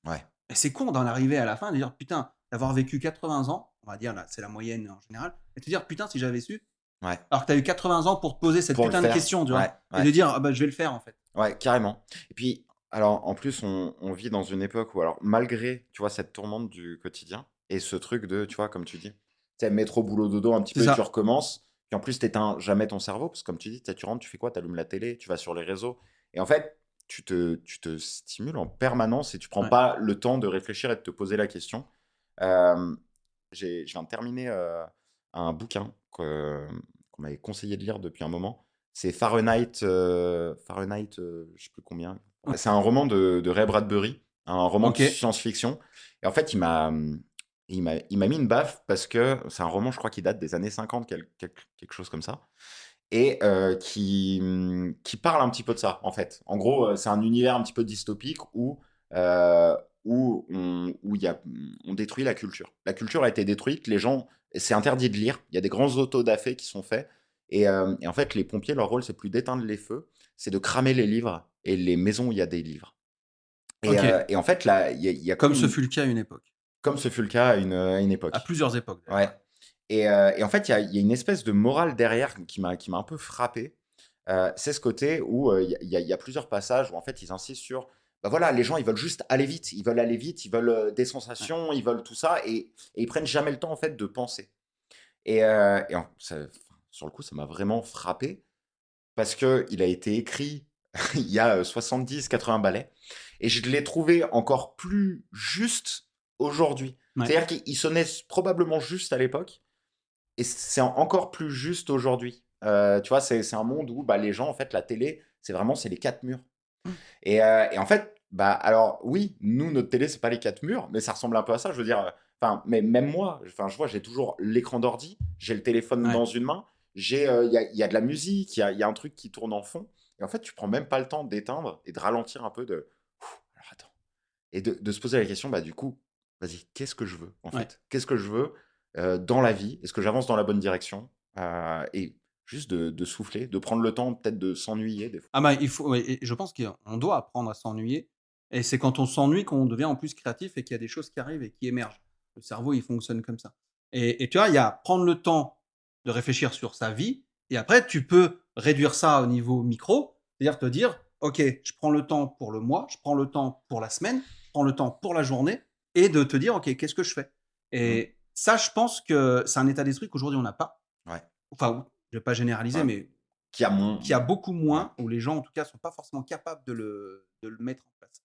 Ouais. Et c'est con d'en arriver à la fin, de dire: «Putain, d'avoir vécu 80 ans», on va dire là, c'est la moyenne en général, et te dire: «Putain, si j'avais su». Ouais. Alors que tu as eu 80 ans pour te poser cette Pour le putain de faire. question, tu Ouais. vois? Et Ouais. de dire: «Ah bah, je vais le faire, en fait». Ouais, carrément. Et puis, alors, en plus, on vit dans une époque où, alors, malgré, tu vois, cette tourmente du quotidien et ce truc de, tu vois, comme tu dis, tu sais, métro, boulot, dodo, un petit C'est peu, et tu ça. recommences. Puis en plus, t'éteins jamais ton cerveau, parce que comme tu dis, tu rentres, tu fais quoi? Tu allumes la télé, tu vas sur les réseaux. Et en fait, tu te stimules en permanence et tu prends Ouais. pas le temps de réfléchir et de te poser la question. Euh, je viens de terminer un bouquin qu'on m'avait conseillé de lire depuis un moment. C'est Fahrenheit, je sais plus combien. C'est un roman de Ray Bradbury, un roman de OK. science-fiction. Et en fait, il m'a mis une baffe parce que c'est un roman, je crois, qui date des années 50, quelque chose comme ça. Et qui parle un petit peu de ça, en fait. En gros, c'est un univers un petit peu dystopique euh, où on détruit la culture. La culture a été détruite, les gens, c'est interdit de lire. Il y a des grands autodafés qui sont faits. Et en fait, les pompiers, leur rôle, c'est plus d'éteindre les feux, c'est de cramer les livres et les maisons où il y a des livres. OK. Et en fait, là, il y a comme Comme ce fut le cas à une époque. comme ce fut le cas à une À époque. plusieurs époques, d'ailleurs, Ouais. ouais. Et en fait, il y a une espèce de morale derrière qui m'a un peu frappé. C'est ce côté où il y a plusieurs passages où en fait ils insistent sur, bah voilà, les gens ils veulent juste aller vite, ils veulent aller vite, ils veulent des Ouais. sensations, ils veulent tout ça, et ils prennent jamais le temps en fait de penser. Sur le coup, ça m'a vraiment frappé parce que il a été écrit il y a 70-80 balais, et je l'ai trouvé encore plus juste aujourd'hui. Ouais. C'est-à-dire qu'il sonnait probablement juste à l'époque, et c'est encore plus juste aujourd'hui. Tu vois, c'est un monde où bah, les gens, en fait, la télé, c'est les quatre murs. Et en fait, Bah, alors, oui, nous, notre télé, c'est pas les 4 murs, mais ça ressemble un peu à ça. Je veux dire, enfin, mais même moi, enfin, je vois, j'ai toujours l'écran d'ordi, j'ai le téléphone Ouais. dans une main, il y a de la musique, il y a un truc qui tourne en fond. Et en fait, tu prends même pas le temps d'éteindre et de ralentir un peu de. Alors, attends. Et de se poser la question, bah, du coup, vas-y, qu'est-ce que je veux, en Ouais. fait? Qu'est-ce que je veux dans la vie? Est-ce que j'avance dans la bonne direction? Et juste de souffler, de prendre le temps peut-être de s'ennuyer des fois. Ah bah, il faut ouais, et je pense qu'on doit apprendre à s'ennuyer et c'est quand on s'ennuie qu'on devient en plus créatif et qu'il y a des choses qui arrivent et qui émergent. Le cerveau, il fonctionne comme ça et tu vois, il y a prendre le temps de réfléchir sur sa vie et après tu peux réduire ça au niveau micro, c'est-à-dire te dire: «OK, je prends le temps pour le mois, je prends le temps pour la semaine, je prends le temps pour la journée» et de te dire: «OK, qu'est-ce que je fais?» Mm. et ça, je pense que c'est un état d'esprit qu'aujourd'hui on n'a pas. Ouais. Enfin, je vais pas généraliser, Ouais. mais Qui a mon. qu'il y a beaucoup Ouais. moins, où les gens, en tout cas, sont pas forcément capables de le mettre en place.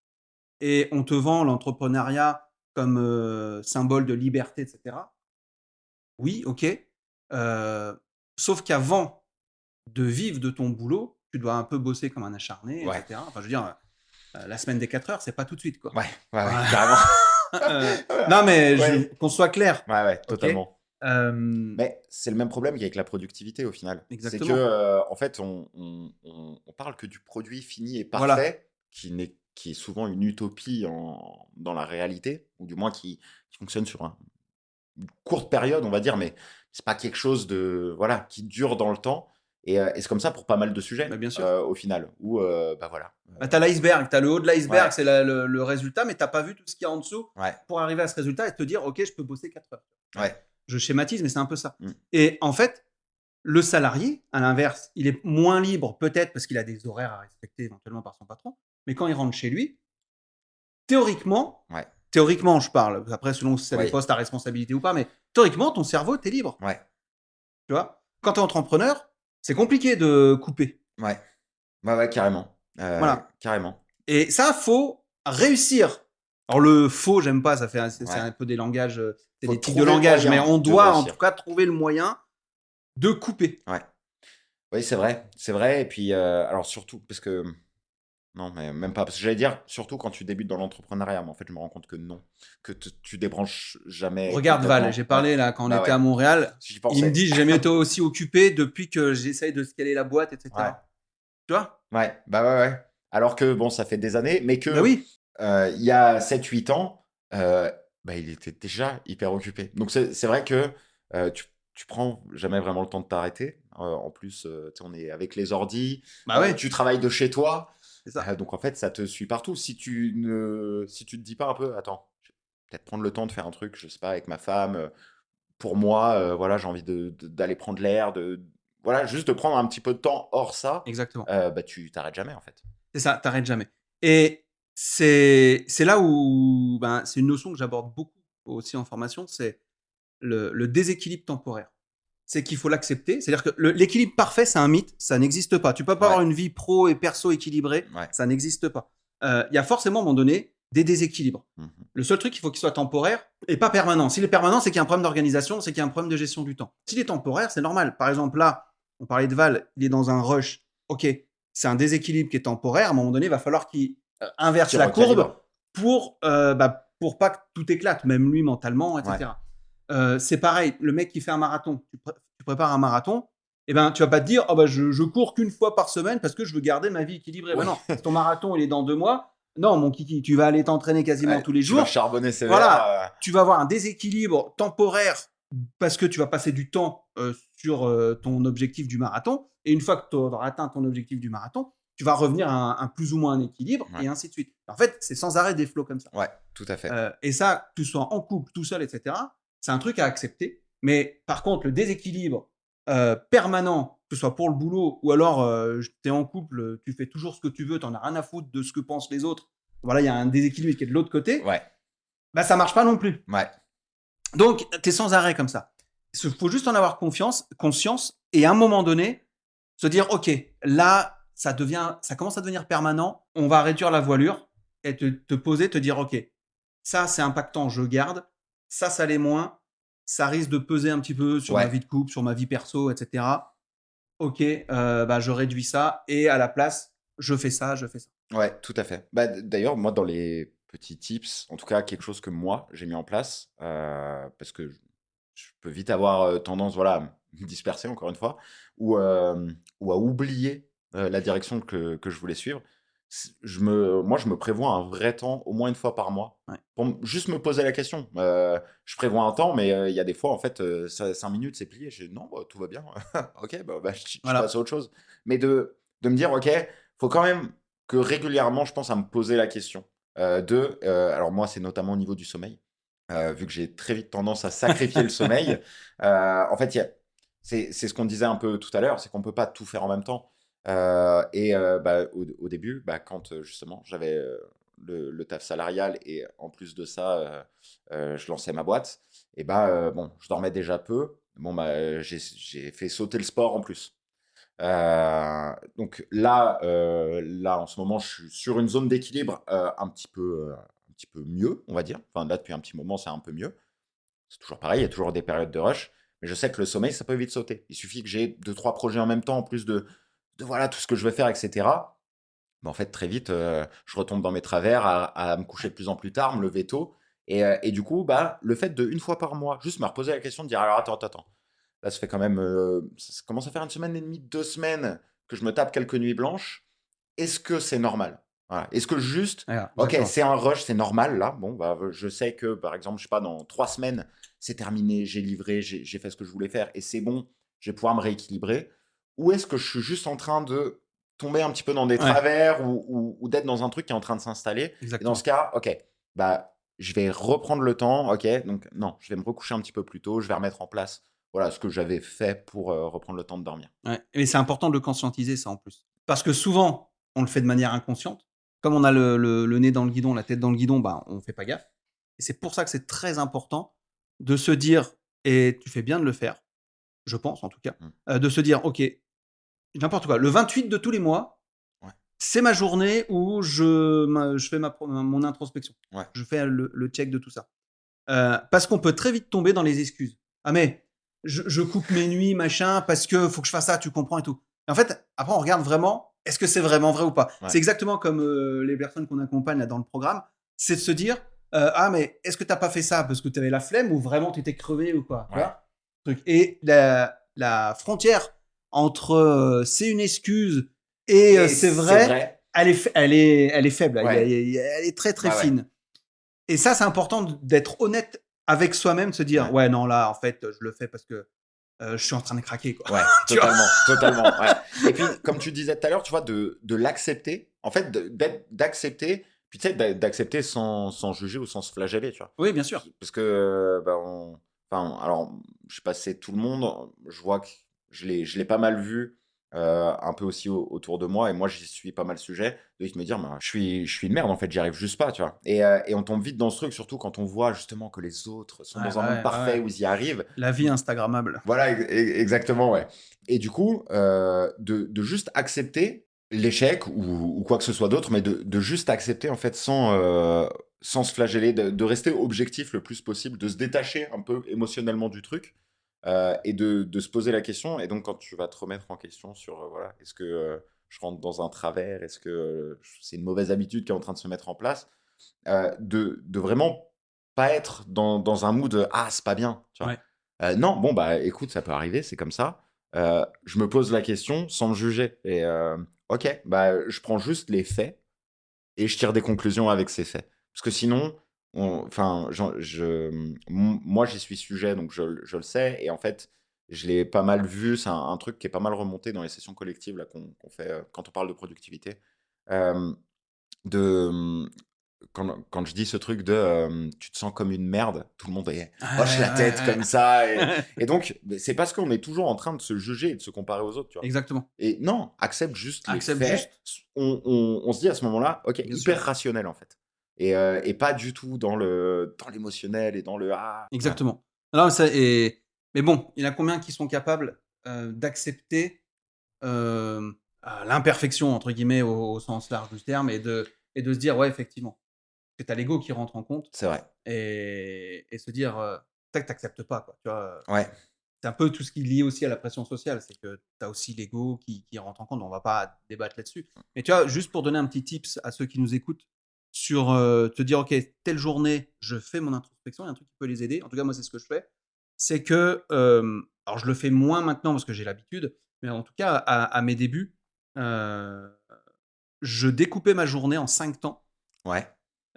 Et on te vend l'entrepreneuriat comme symbole de liberté, etc. Oui, ok. Sauf qu'avant de vivre de ton boulot, tu dois un peu bosser comme un acharné, Ouais. etc. Enfin, je veux dire, la semaine des 4 heures, c'est pas tout de suite, quoi. Ouais, ouais, ouais, Voilà. carrément. Non, mais Ouais, qu'on soit clair, ouais, ouais, ok. totalement. Mais c'est le même problème qu'avec la productivité au final. C'est que, Exactement. en fait, on parle que du produit fini et Voilà. parfait, qui est souvent une utopie dans la réalité, ou du moins qui fonctionne sur une courte période, on va dire, mais c'est pas quelque chose de, voilà, qui dure dans le temps. Et c'est comme ça pour pas mal de Bah, sujets, bien sûr. au final, où, bah voilà. Bah, tu as l'iceberg, tu as le haut de l'iceberg, Ouais, c'est le résultat, mais tu pas vu tout ce qu'il y a en dessous ouais, pour arriver à ce résultat et te dire: «OK, je peux bosser 4 heures». Ouais. ouais. Je schématise, mais c'est un peu ça. Mm. Et en fait, le salarié, à l'inverse, il est moins libre peut-être parce qu'il a des horaires à respecter éventuellement par son patron, mais quand il rentre chez lui, théoriquement Ouais, théoriquement je parle, après selon si c'est des ouais, postes à responsabilité ou pas, mais théoriquement ton cerveau, tu es libre, ouais, tu vois? Quand tu es entrepreneur, c'est compliqué de couper. ouais, ouais, ouais, carrément. Voilà. Carrément. Et ça, faut réussir. Alors le faux, j'aime pas, ça fait c'est Ouais. un peu des langages, c'est Faut des tics de trouver le langage, mais moyen on de doit en réussir. tout cas trouver le moyen de couper. Ouais. Oui, c'est vrai, c'est vrai. Et puis, alors surtout, parce que, non, mais même pas, parce que j'allais dire, surtout quand tu débutes dans l'entrepreneuriat, mais en fait, je me rends compte que non, que tu débranches jamais Regarde Val, j'ai complètement. Ouais, parlé là quand on bah était à ouais, Montréal, j'y il me pensais. dit: «J'ai jamais été aussi occupé depuis que j'essaye de scaler la boîte et Ouais, cetera». Tu vois? ouais, bah ouais, ouais. Alors que, bon, ça fait des années, mais Bah que oui, il y a 7 8 ans, bah, il était déjà hyper occupé. Donc, c'est vrai que tu prends jamais vraiment le temps de t'arrêter. En plus, tu sais, on est avec les ordis, bah ouais, tu travailles de chez toi. c'est ça. Donc en fait, ça te suit partout. Si tu te dis pas un peu, attends, je vais peut-être prendre le temps de faire un truc, je sais pas, avec ma femme, pour moi, voilà, j'ai envie d'aller prendre l'air, voilà, juste de prendre un petit peu de temps hors ça, Exactement. bah tu t'arrêtes jamais en fait. C'est ça, tu jamais. Et c'est là où, ben, c'est une notion que j'aborde beaucoup aussi en formation, c'est le déséquilibre temporaire. C'est qu'il faut l'accepter. C'est-à-dire que l'équilibre parfait, c'est un mythe, ça n'existe pas. Tu peux pas Ouais, avoir une vie pro et perso équilibrée, ouais. ça n'existe pas. Il y a forcément, à un moment donné, des déséquilibres. Mhm. Le seul truc, il faut qu'il soit temporaire et pas permanent. S'il est permanent, c'est qu'il y a un problème d'organisation, c'est qu'il y a un problème de gestion du temps. S'il est temporaire, c'est normal. Par exemple, là, on parlait de Val, il est dans un rush. OK, c'est un déséquilibre qui est temporaire. À un moment donné, il va falloir qu'il inverse Qui la courbe recalibre. pour pas que tout éclate, même lui mentalement, Ouais, etc. C'est pareil, le mec qui fait un marathon, tu prépares un marathon, eh ben, tu vas pas te dire, oh bah, je cours qu'une fois par semaine parce que je veux garder ma vie équilibrée. Ben ouais. non, si ton marathon il est dans 2 mois, non, mon kiki, tu vas aller t'entraîner quasiment Ouais, tous les tu vas jours. charbonner sévère. Voilà, tu vas avoir un déséquilibre temporaire parce que tu vas passer du temps sur ton objectif du marathon. Et une fois que tu auras atteint ton objectif du marathon, tu vas revenir à un plus ou moins un équilibre Ouais, et ainsi de suite. En fait, c'est sans arrêt des flots comme ça. ouais, tout à fait. Et ça, que tu sois en couple, tout seul, etc., c'est un truc à accepter. Mais par contre, le déséquilibre permanent, que ce soit pour le boulot ou alors tu es en couple, tu fais toujours ce que tu veux, tu n'en as rien à foutre de ce que pensent les autres. Voilà, il y a un déséquilibre qui est de l'autre côté. Ouais, Bah, ça marche pas non plus. ouais, Donc, tu es sans arrêt comme ça. Il faut juste en avoir conscience et à un moment donné, se dire, OK, là, ça commence à devenir permanent, on va réduire la voilure et te poser, te dire, OK, ça, c'est impactant, je garde. Ça l'est moins. Ça risque de peser un petit peu sur ma ouais. vie de couple, sur ma vie perso, etc. OK, bah, je réduis ça et à la place, je fais ça, je fais ça. Ouais, tout à fait. Bah, d'ailleurs, moi, dans les petits tips, en tout cas, quelque chose que moi, j'ai mis en place, parce que je peux vite avoir tendance, voilà, à me disperser, encore une fois, ou à oublier la direction que je voulais suivre. Moi, je me prévois un vrai temps, au moins une fois par mois, Ouais. pour juste me poser la question. Je prévois un temps, mais il y a des fois, en fait, 5 minutes, c'est plié. Non, bah, tout va bien. Ok, bah, je passe Voilà. à autre chose. Mais de me dire, ok, faut quand même que régulièrement, je pense à me poser la question. Alors moi, c'est notamment au niveau du sommeil, vu que j'ai très vite tendance à sacrifier le sommeil. En fait, c'est ce qu'on disait un peu tout à l'heure, c'est qu'on ne peut pas tout faire en même temps. Bah, au début, bah, quand justement j'avais le taf salarial et en plus de ça, je lançais ma boîte, et bah, bon, je dormais déjà peu. Bon, bah, j'ai fait sauter le sport en plus. Donc là, en ce moment, je suis sur une zone d'équilibre un petit peu mieux, on va dire. Enfin, là, depuis un petit moment, c'est un peu mieux. C'est toujours pareil, il y a toujours des périodes de rush. Mais je sais que le sommeil, ça peut vite sauter. Il suffit que j'ai deux, trois projets en même temps, en plus de voilà, tout ce que je vais faire, etc. Mais en fait, très vite, je retombe dans mes travers à me coucher de plus en plus tard, me lever tôt. Et du coup, bah, le fait de, une fois par mois, juste me reposer la question de dire, alors attends. Là, ça fait quand même, ça commence à faire une semaine et demie, 2 semaines que je me tape quelques nuits blanches. Est-ce que c'est normal? Voilà. Est-ce que juste, Voilà, ok, exactement. c'est un rush, c'est normal là. Bon, bah, je sais que par exemple, je sais pas, dans 3 semaines, c'est terminé, j'ai livré, j'ai fait ce que je voulais faire et c'est bon, je vais pouvoir me rééquilibrer. Ou est-ce que je suis juste en train de tomber un petit peu dans des Ouais, travers ou d'être dans un truc qui est en train de s'installer? Et dans ce exactement. cas, ok, bah, je vais reprendre le temps, ok, donc non, je vais me recoucher un petit peu plus tôt, je vais remettre en place voilà ce que j'avais fait pour reprendre le temps de dormir. Ouais, et c'est important de le conscientiser ça en plus. Parce que souvent, on le fait de manière inconsciente. Comme on a le nez dans le guidon, la tête dans le guidon, bah, on fait pas gaffe. Et c'est pour ça que c'est très important de se dire, et tu fais bien de le faire, je pense en tout cas, Mm. de se dire: «OK, n'importe quoi, le 28 de tous les mois, Ouais, c'est ma journée où je fais mon introspection. ouais, Je fais le check de tout ça». Parce qu'on peut très vite tomber dans les excuses. «Ah mais je coupe mes nuits, machin, parce que faut que je fasse ça, tu comprends et tout». Et en fait, après on regarde vraiment, est-ce que c'est vraiment vrai ou pas? ouais, C'est exactement comme, les personnes qu'on accompagne là dans le programme, c'est de se dire, «Ah mais est-ce que tu as pas fait ça parce que tu avais la flemme ou vraiment tu étais crevé ou quoi?» Tu ouais. vois? Truc, et la frontière entre, c'est une excuse et Et c'est c'est vrai, vrai. elle est faible, Ouais, elle est très, très ouais, ouais. fine. Et ça, c'est important d'être honnête avec soi-même, de se dire: Ouais, «Ouais, non, là, en fait, je le fais parce que, je suis en train de craquer, quoi». ouais, Tu vois? totalement, totalement, ouais. Et puis, comme tu disais tout à l'heure, tu vois, de l'accepter, en fait, d'accepter, puis tu sais, d'accepter sans juger ou sans se flageller, tu vois. Oui, bien sûr. Parce que, bah, enfin, alors, je sais pas si c'est tout le monde, je vois que je l'ai pas mal vu, un peu aussi autour de moi, et moi, j'y suis pas mal sujet, de me dire, bah, je suis une merde, en fait, j'y arrive juste pas, tu vois. Et on tombe vite dans ce truc, surtout quand on voit justement que les autres sont Ouais, dans un bah, monde ouais, ouais, parfait ouais. où ils y arrivent. La vie instagrammable. Voilà, exactement, ouais. Et du coup, de juste accepter l'échec ou quoi que ce soit d'autre, mais de juste accepter en fait sans se flageller, de rester objectif le plus possible, de se détacher un peu émotionnellement du truc et de se poser la question. Et donc, quand tu vas te remettre en question sur, voilà, est-ce que je rentre dans un travers, est-ce que c'est une mauvaise habitude qui est en train de se mettre en place, de vraiment pas être dans un mood ah, c'est pas bien, tu vois. Ouais, Non, bon, bah écoute, ça peut arriver, c'est comme ça. Je me pose la question sans me juger. Et ok, bah je prends juste les faits et je tire des conclusions avec ces faits. Parce que sinon, enfin, moi j'y suis sujet, donc je le sais. Et en fait, je l'ai pas mal vu, c'est un truc qui est pas mal remonté dans les sessions collectives là, qu'on fait quand on parle de productivité. Euh, de quand je dis ce truc de tu te sens comme une merde, tout le monde hoche ouais, la tête ouais, comme ça. ouais. Et donc, c'est parce qu'on est toujours en train de se juger et de se comparer aux autres, tu vois. Exactement. Et non, accepte juste les Accepte faits. juste, On se dit à ce moment-là, ok, bien sûr. hyper rationnel en fait. Et pas du tout dans l'émotionnel et dans le ah. Ouais, Exactement. Non, mais bon, il y en a combien qui sont capables, d'accepter, «l'imperfection» entre guillemets au sens large du terme, et de se dire: «Ouais, effectivement». Que tu as l'ego qui rentre en compte, c'est vrai. et se dire, tac, tu pas, quoi, tu vois? Ouais, c'est un peu tout ce qui est lié aussi à la pression sociale. C'est que tu as aussi l'ego qui rentre en compte. On va pas débattre là-dessus. Mais tu vois, juste pour donner un petit tips à ceux qui nous écoutent sur te dire, OK, telle journée, je fais mon introspection. Il y a un truc qui peut les aider. En tout cas, moi, c'est ce que je fais. C'est que, alors je le fais moins maintenant parce que j'ai l'habitude, mais en tout cas, à mes débuts, je découpais ma journée en 5 temps. Ouais.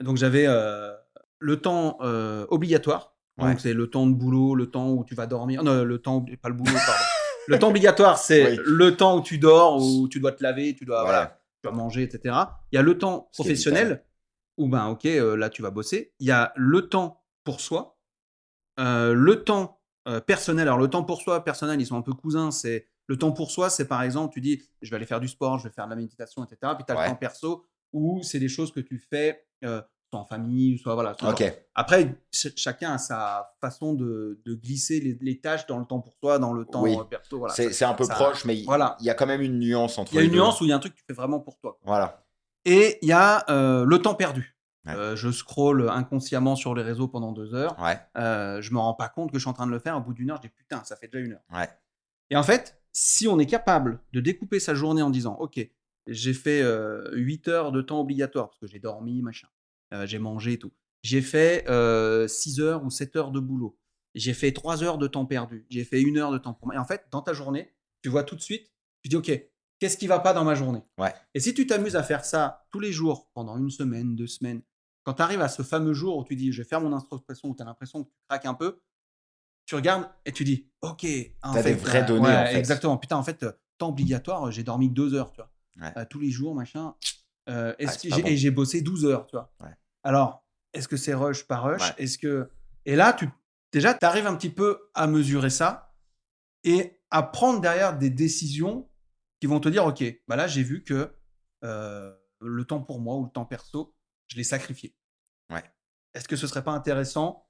Donc j'avais le temps obligatoire, Ouais. donc c'est le temps de boulot, le temps où tu vas dormir. Non, le temps, pas le boulot, pardon. Le temps obligatoire, c'est Oui. le temps où tu dors, où tu dois te laver, tu dois, Ouais. voilà, tu dois manger, etc. Il y a le temps Ce qui est professionnel, où ben ok, là tu vas bosser. Il y a le temps pour soi, le temps personnel. Alors le temps pour soi, personnel, ils sont un peu cousins. C'est le temps pour soi, c'est par exemple, tu dis, je vais aller faire du sport, je vais faire de la méditation, etc. Puis tu as Ouais. le temps perso, où c'est des choses que tu fais soit en famille, soit voilà. Ok. Après, chacun a sa façon de glisser les tâches dans le temps pour soi, dans le temps Oui. perso. Voilà. C'est un peu ça- proche, mais il voilà. y a quand même une nuance entre Il y a les une deux. nuance où il y a un truc que tu fais vraiment pour toi. Voilà. Et il y a le temps perdu. Ouais. Je scrolle inconsciemment sur les réseaux pendant 2 heures. Ouais. Je me rends pas compte que je suis en train de le faire. Au bout d'1 heure, je dis putain, ça fait déjà 1 heure. Ouais. Et en fait, si on est capable de découper sa journée en disant ok, j'ai fait 8 heures de temps obligatoire parce que j'ai dormi, machin, j'ai mangé et tout. J'ai fait 6 heures ou 7 heures de boulot. J'ai fait 3 heures de temps perdu. J'ai fait 1 heure de temps pour moi. Et en fait, dans ta journée, tu vois tout de suite, tu dis ok, qu'est-ce qui va pas dans ma journée? Ouais. Et si tu t'amuses à faire ça tous les jours, pendant 1 semaine, 2 semaines, quand tu arrives à ce fameux jour où tu dis je vais faire mon introspection, où tu as l'impression que tu craques un peu, tu regardes et tu dis ok, en T'as fait, des vraies données, en fait. exactement. Putain, en fait, temps obligatoire, j'ai dormi 2 heures, tu vois. Ouais. Tous les jours, machin. c'est pas bon. Et j'ai bossé 12 heures, tu vois. Ouais. Alors, est-ce que c'est rush par rush? Ouais. Est-ce que... Et là, déjà, tu arrives un petit peu à mesurer ça et à prendre derrière des décisions qui vont te dire, ok, bah là, j'ai vu que le temps pour moi ou le temps perso, je l'ai sacrifié. Ouais. Est-ce que ce serait pas intéressant,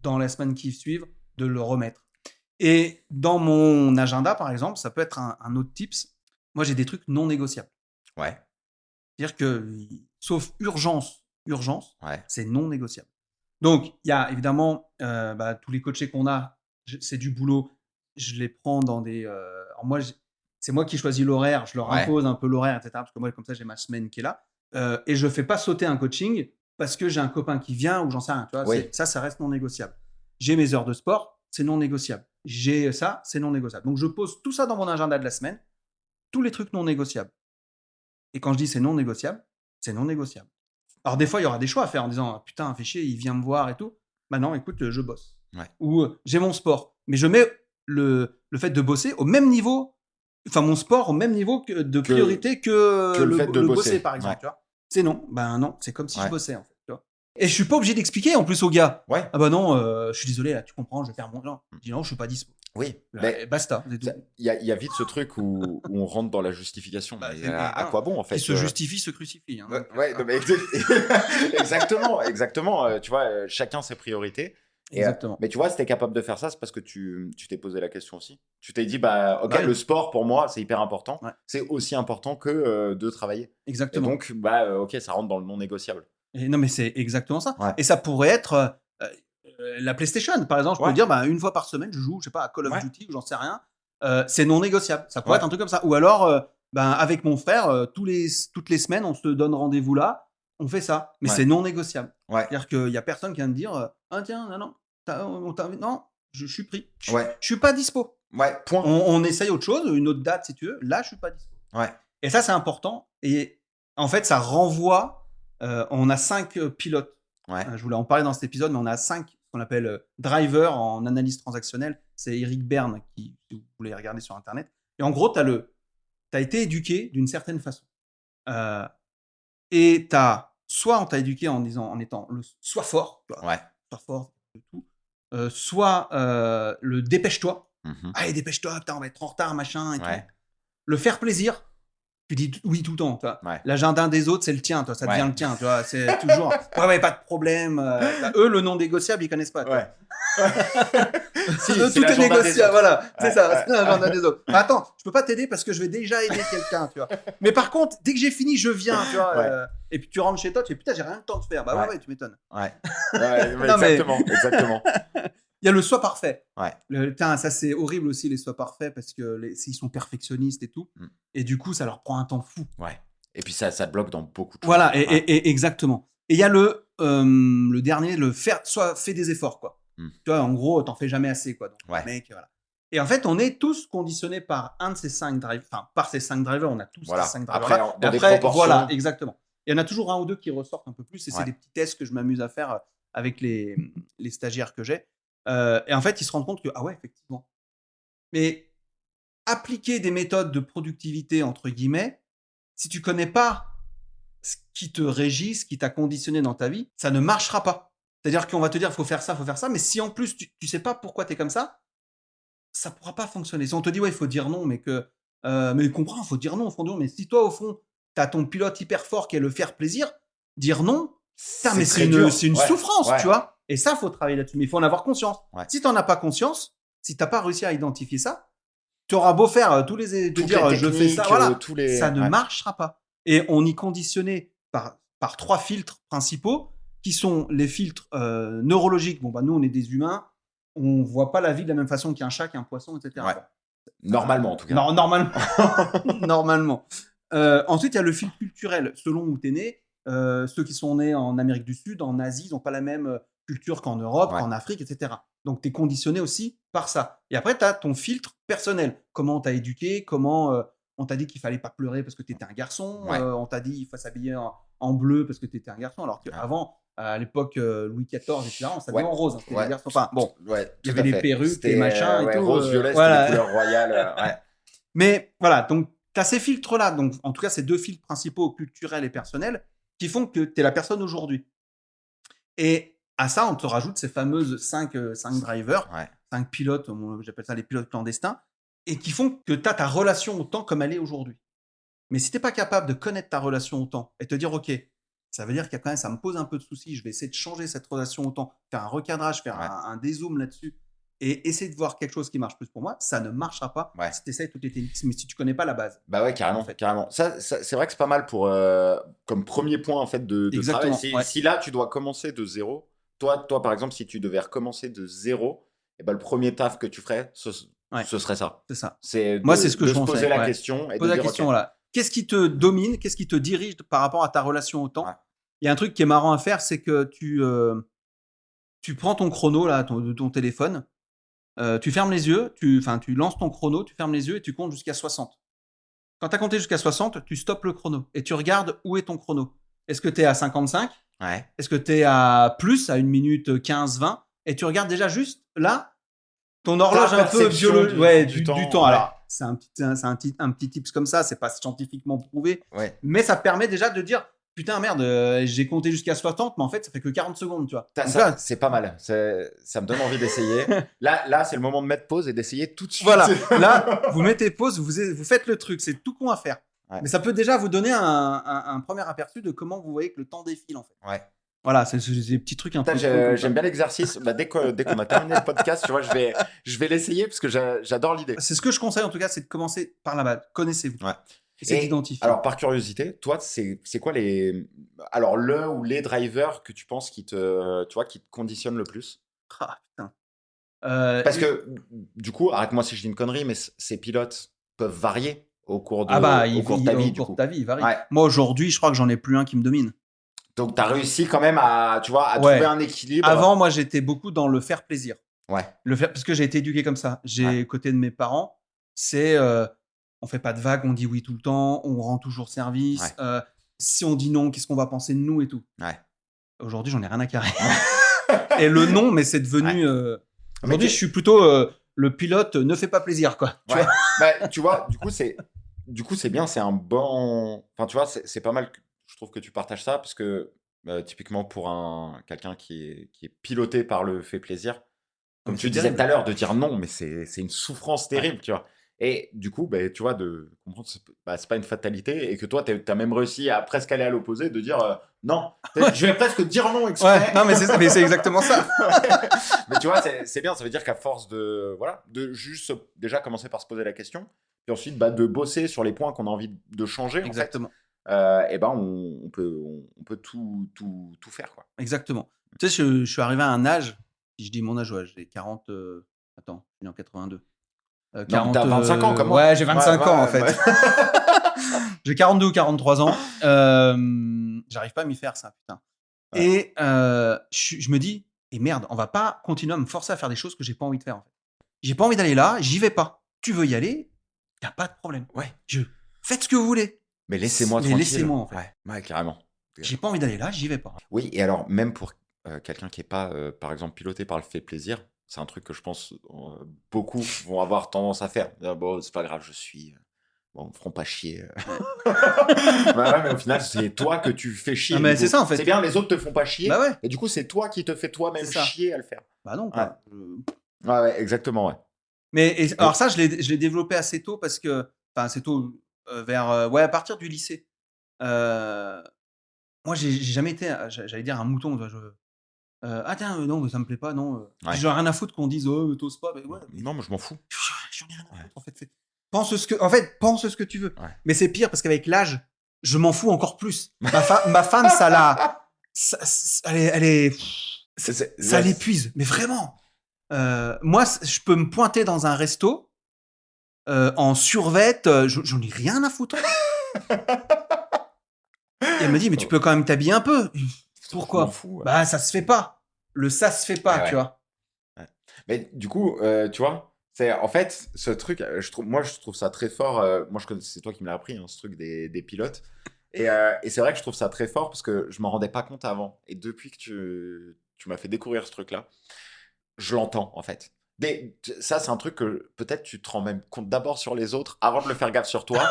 dans les semaines qui suivent, de le remettre? Et dans mon agenda, par exemple, ça peut être un autre tips. Moi, j'ai des trucs non négociables. Ouais. C'est-à-dire que, sauf urgence, Ouais. c'est non négociable. Donc, il y a évidemment tous les coachés qu'on a, c'est du boulot. Je les prends dans des. Alors moi, c'est moi qui choisis l'horaire. Je leur Ouais. impose un peu l'horaire, etc. Parce que moi, comme ça, j'ai ma semaine qui est là. Et je ne fais pas sauter un coaching parce que j'ai un copain qui vient ou j'en sais rien. Tu vois, Oui. ça reste non négociable. J'ai mes heures de sport, c'est non négociable. J'ai ça, c'est non négociable. Donc, je pose tout ça dans mon agenda de la semaine, tous les trucs non négociables. Et quand je dis c'est non négociable, c'est non négociable. Alors, des fois, il y aura des choix à faire en disant putain, fais chier, il vient me voir et tout. Bah non, écoute, je bosse. Ouais. Ou j'ai mon sport. Mais je mets le fait de bosser au même niveau, enfin, mon sport au même niveau de priorité que le fait de bosser, par exemple. ouais. Tu vois. C'est non. Ben non, c'est comme si Ouais. je bossais en fait. Tu vois. Et je suis pas obligé d'expliquer en plus aux gars. Ouais. Ah bah non, je suis désolé, là, tu comprends, je vais faire mon. Non, je dis non, je suis pas dispo. Oui. Et basta. C'est tout. Il y a vite ce truc où on rentre dans la justification. Bah, Mais à quoi bon, en fait? Qui se justifie se crucifie. Hein, Ouais, non, mais exactement. Tu vois, chacun ses priorités. Exactement. Mais tu vois, si t'es capable de faire ça, c'est parce que tu t'es posé la question aussi. Tu t'es dit, bah, ok, Ouais. le sport pour moi, c'est hyper important. Ouais. C'est aussi important que de travailler. Exactement. Et donc, bah, ok, ça rentre dans le non négociable. Et non, mais c'est exactement ça. Ouais. Et ça pourrait être la PlayStation, par exemple. Je peux Ouais. dire, bah, 1 fois par semaine, je joue, je sais pas, à Call of Ouais. Duty ou j'en sais rien. C'est non négociable. Ça pourrait Ouais. être un truc comme ça. Ou alors, avec mon frère, toutes les semaines, on se donne rendez-vous là, on fait ça. Mais Ouais. c'est non négociable. Ouais. C'est-à-dire qu'il n'y a personne qui vient me dire, ah tiens, non, on t'invite. Non, je suis pris. Je Ouais. suis pas dispo. Ouais, point. On essaye autre chose, une autre date si tu veux. Là, je suis pas dispo. Ouais. Et ça, c'est important. Et en fait, ça renvoie. On a 5 pilotes. Ouais. Je voulais en parler dans cet épisode, mais on a 5 ce qu'on appelle drivers en analyse transactionnelle. C'est Eric Berne qui, si vous voulez regarder sur Internet. Et en gros, tu as été éduqué d'une certaine façon. Et soit on t'a éduqué en étant soit fort, tu vois, Ouais. soit fort, tout, soit le dépêche-toi. Mhm. Allez, dépêche-toi, putain, on va être en retard, machin. Et Ouais. tout. Le faire plaisir, tu dis oui tout le temps. Tu vois. Ouais. L'agenda des autres, c'est le tien, toi, ça devient Ouais. le tien. Tu vois. C'est toujours ouais, pas de problème. Eux, le non négociable, ils connaissent pas. tu vois. Ouais. Si, Tout c'est est l'agenda des négociable, autres. voilà, c'est Ouais, ça, ouais. c'est l'agenda des autres. Mais attends, je peux pas t'aider parce que je vais déjà aider quelqu'un, tu vois. Mais par contre, dès que j'ai fini, je viens, tu vois. Ouais. Et puis tu rentres chez toi, tu fais putain, j'ai rien le temps de faire. Bah Ouais. ouais, tu m'étonnes. Ouais. Ouais, Non, mais- exactement. Il Il y a le soi parfait. Ouais. Putain, ça c'est horrible aussi les soi parfaits parce que ils sont perfectionnistes et tout. Et du coup, ça leur prend un temps fou. Ouais. Et puis ça te bloque dans beaucoup de choses. Voilà, et exactement. Et il y a le dernier, fais des efforts, quoi. Tu vois, en gros, t'en fais jamais assez, quoi. Donc, mec, voilà. Et en fait, on est tous conditionnés par un de ces 5 drivers. Enfin, par ces 5 drivers, on a tous ces 5 drivers. Après, dans des proportions. Voilà, exactement. Il y en a toujours un ou deux qui ressortent un peu plus. Et c'est des petits tests que je m'amuse à faire avec les stagiaires que j'ai. Et en fait, ils se rendent compte que, ah ouais, effectivement. Mais appliquer des méthodes de productivité, entre guillemets, si tu connais pas ce qui te régit, ce qui t'a conditionné dans ta vie, ça ne marchera pas. C'est-à-dire qu'on va te dire, il faut faire ça, mais si en plus, tu sais pas pourquoi tu es comme ça pourra pas fonctionner. Si on te dit, ouais, il faut dire non, mais comprends, il faut dire non, au fond, mais si toi, au fond, tu as ton pilote hyper fort qui est le faire plaisir, dire non, c'est une souffrance, tu vois. Et ça, il faut travailler là-dessus, mais il faut en avoir conscience. Si tu n'en as pas conscience, si tu n'as pas réussi à identifier ça, tu auras beau faire je fais ça, voilà, ça ne marchera pas. Et on y conditionnait par 3 filtres principaux qui sont les filtres neurologiques. Bon, bah, nous, on est des humains, on voit pas la vie de la même façon qu'un chat, qu'un poisson, etc. Ouais. Normalement, en tout cas. Normalement. Normalement. Ensuite, il y a le filtre culturel. Selon où tu es né, ceux qui sont nés en Amérique du Sud, en Asie, ils n'ont pas la même culture qu'en Europe, qu'en Afrique, etc. Donc, tu es conditionné aussi par ça. Et après, tu as ton filtre personnel. Comment on t'a éduqué, comment on t'a dit qu'il fallait pas pleurer parce que tu étais un garçon, on t'a dit qu'il faut s'habiller en bleu parce que tu étais un garçon, alors qu'avant, à l'époque Louis XIV, etc., on s'habillait en rose. C'était des garçons. Enfin, bon, il y avait les perruques, les machins et tout. Rose, violet, c'était les couleurs royales. Mais voilà, donc tu as ces filtres-là. Donc, en tout cas, ces 2 filtres principaux, culturels et personnels, qui font que tu es la personne aujourd'hui. Et à ça, on te rajoute ces fameuses 5 drivers, 5 pilotes, j'appelle ça les pilotes clandestins, et qui font que tu as ta relation au temps comme elle est aujourd'hui. Mais si tu n'es pas capable de connaître ta relation au temps et te dire, OK, ça veut dire qu'il y a quand même, ça me pose un peu de soucis, je vais essayer de changer cette relation au temps, faire un recadrage, faire un dézoom là-dessus, et essayer de voir quelque chose qui marche plus pour moi, ça ne marchera pas si tu essaies toutes les techniques, mais si tu connais pas la base. Bah ouais, carrément. En fait. Carrément. Ça, c'est vrai que c'est pas mal pour, comme premier point en fait, de travail. Si là, tu dois commencer de zéro, toi, par exemple, si tu devais recommencer de zéro, et ben, le premier taf que tu ferais, ce serait ça. C'est ça. Moi, c'est ce que je conseille. Poser la question et de dire, question, voilà. Qu'est-ce qui te domine, qu'est-ce qui te dirige par rapport à ta relation au temps? Il y a un truc qui est marrant à faire, c'est que tu prends ton chrono là, de ton téléphone, tu fermes les yeux, tu lances ton chrono, tu fermes les yeux et tu comptes jusqu'à 60. Quand tu as compté jusqu'à 60, tu stoppes le chrono et tu regardes où est ton chrono. Est-ce que tu es à 55 ? Est-ce que tu es à 1 minute 15, 20 ? Et tu regardes déjà juste là, ton horloge un peu biologique du temps. Alors, c'est un petit tips comme ça, c'est pas scientifiquement prouvé, mais ça permet déjà de dire putain merde, j'ai compté jusqu'à 60, mais en fait ça fait que 40 secondes, tu vois. Ça, c'est pas mal, ça me donne envie d'essayer. Là c'est le moment de mettre pause et d'essayer tout de suite. Voilà, là vous mettez pause, vous faites le truc, c'est tout con à faire. Mais ça peut déjà vous donner un premier aperçu de comment vous voyez que le temps défile en fait. Voilà, c'est des petits trucs un peu. J'aime bien l'exercice. Bah, dès qu'on a terminé le podcast, tu vois, je vais l'essayer parce que j'adore l'idée. C'est ce que je conseille en tout cas, c'est de commencer par la base. Connaissez-vous. C'est d'identifier. Alors, par curiosité, toi, c'est quoi le ou les drivers que tu penses qui te conditionnent le plus? Ah putain. Parce que du coup, arrête-moi si je dis une connerie, mais ces pilotes peuvent varier au cours de ta vie. Au cours de ta vie, ils varient. Moi aujourd'hui, je crois que j'en ai plus un qui me domine. Donc, tu as réussi quand même à trouver un équilibre. Avant, moi, j'étais beaucoup dans le faire plaisir. Parce que j'ai été éduqué comme ça. Côté de mes parents, c'est on fait pas de vagues, on dit oui tout le temps, on rend toujours service. Si on dit non, qu'est-ce qu'on va penser de nous et tout. Aujourd'hui, j'en ai rien à carrer. Et le non, mais c'est devenu. Aujourd'hui, je suis plutôt le pilote ne fait pas plaisir, quoi. Tu vois tu vois, du coup, c'est bien, c'est un bon. Enfin, tu vois, c'est pas mal. Je trouve que tu partages ça parce que typiquement pour quelqu'un qui est piloté par le fait plaisir, comme tu disais tout à l'heure, de dire non, mais c'est une souffrance terrible, tu vois. Et du coup, tu vois, de comprendre que c'est pas une fatalité et que toi, tu as même réussi à presque aller à l'opposé, de dire non, je vais presque dire non exprès. Non, mais c'est exactement ça. Mais tu vois, c'est bien, ça veut dire qu'à force de juste déjà commencer par se poser la question, puis ensuite de bosser sur les points qu'on a envie de changer. Exactement. Et on peut tout faire, quoi. Exactement. Tu sais, je suis arrivé à un âge Si je dis mon âge, ouais, j'ai 40. Attends, je suis né en 82. Non, mais t'as 25 ans comme moi. Ouais, j'ai 25 Ouais, ans en ouais, fait. J'ai 42 ou 43 ans. J'arrive pas à m'y faire ça, putain. Ouais. Et je me dis, et merde, on va pas continuer à me forcer à faire des choses que j'ai pas envie de faire en fait. J'ai pas envie d'aller là, j'y vais pas. Tu veux y aller, y a pas de problème. Ouais. Faites ce que vous voulez. Mais laissez-moi Mais tranquille. laissez-moi en fait. Ouais, carrément. J'ai pas envie d'aller là, j'y vais pas. Oui, et alors, même pour quelqu'un qui est pas, par exemple, piloté par le fait plaisir, c'est un truc que je pense beaucoup vont avoir tendance à faire. Dire, bon, c'est pas grave, je suis. Bon, me feront pas chier. Bah ouais, mais au final, c'est toi que tu fais chier. Ah, mais du c'est coup. ça, en fait. C'est bien, les autres te font pas chier. Bah ouais. Et du coup, c'est toi qui te fais toi-même C'est ça. chier à le faire. Bah non, quoi. Ouais, ouais, exactement, ouais. Mais alors ça, je l'ai développé assez tôt parce que, enfin assez tôt, vers ouais, à partir du lycée. Moi, j'ai jamais été, j'allais dire un mouton. Ah tiens, non, mais ça me plaît pas, non. Ouais. J'en ai rien à foutre qu'on dise, oh, t'oses pas. Mais ouais, Non, mais je m'en fous. j'en ai rien à foutre en fait. Pense ce que tu veux. Ouais. Mais c'est pire parce qu'avec l'âge, je m'en fous encore plus. Ma femme, ça l'a, elle est, ça l'épuise. Mais vraiment. Moi, je peux me pointer dans un resto en survette, j'en ai rien à foutre. Et elle me dit, mais tu peux quand même t'habiller un peu. Pourquoi? Je m'en fous. Ouais. Bah, ça se fait pas. Ça se fait pas, Ouais, ouais. tu vois. Ouais. Mais du coup, tu vois, c'est en fait ce truc, je trouve ça très fort. Moi, c'est toi qui me l'as appris, hein, ce truc des pilotes. Et c'est vrai que je trouve ça très fort parce que je m'en rendais pas compte avant. Et depuis que tu m'as fait découvrir ce truc-là, je l'entends en fait. Ça, c'est un truc que peut-être tu te rends même compte d'abord sur les autres avant de le faire gaffe sur toi,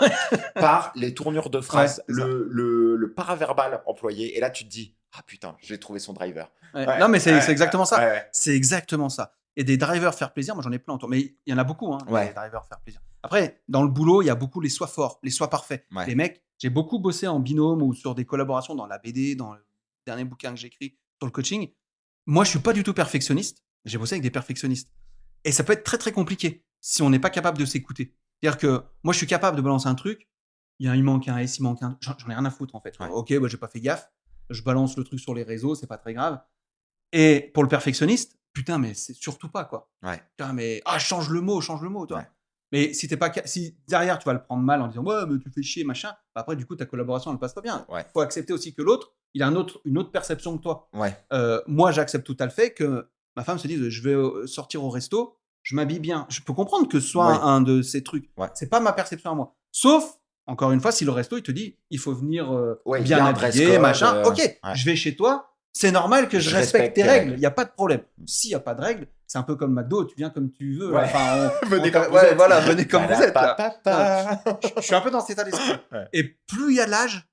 par les tournures de phrases, Ouais, c'est ça. le paraverbal employé. Et là, tu te dis, ah putain, j'ai trouvé son driver. Ouais. Ouais, Non, mais c'est ouais, exactement ça. ouais. C'est exactement ça. Et des drivers faire plaisir, moi j'en ai plein autour. Mais il y en a beaucoup, hein, Ouais. des drivers faire plaisir. Après, dans le boulot, il y a beaucoup les sois forts, les sois parfaits. Ouais. Les mecs, j'ai beaucoup bossé en binôme ou sur des collaborations dans la BD, dans le dernier bouquin que j'écris sur le coaching. Moi, je suis pas du tout perfectionniste. J'ai bossé avec des perfectionnistes. Et ça peut être très très compliqué si on n'est pas capable de s'écouter. C'est-à-dire que moi, je suis capable de balancer un truc. Il manque un S, il manque un. J'en ai rien à foutre en fait. Ouais. Ok, bah, j'ai pas fait gaffe. Je balance le truc sur les réseaux, c'est pas très grave. Et pour le perfectionniste, putain, mais c'est surtout pas quoi. Ouais. Putain, mais change le mot, toi. Ouais. Mais si t'es pas, si derrière tu vas le prendre mal en disant ouais, mais tu fais chier, machin. Bah après, du coup, ta collaboration elle passe pas bien. Ouais. Faut accepter aussi que l'autre, il a une autre perception que toi. Ouais. Moi, j'accepte tout à fait que ma femme se dise je vais sortir au resto, je m'habille bien. Je peux comprendre que ce soit Ouais. un de ces trucs. Ouais. C'est pas ma perception à moi. Sauf, encore une fois, si le resto il te dit il faut venir Ouais, il y bien a un dress habillé, code, machin. Ok, ouais. je vais chez toi. C'est normal que je Je respecte tes tes règles. règles. Il n'y a pas de problème. S'il n'y a pas de règles, c'est un peu comme McDo. Tu viens comme tu veux. Ouais. Enfin, Venez comme vous ouais, êtes. voilà, venez comme vous êtes. là. Papa. Je suis un peu dans cet état d'esprit. Ouais. Et plus il y a de l'âge,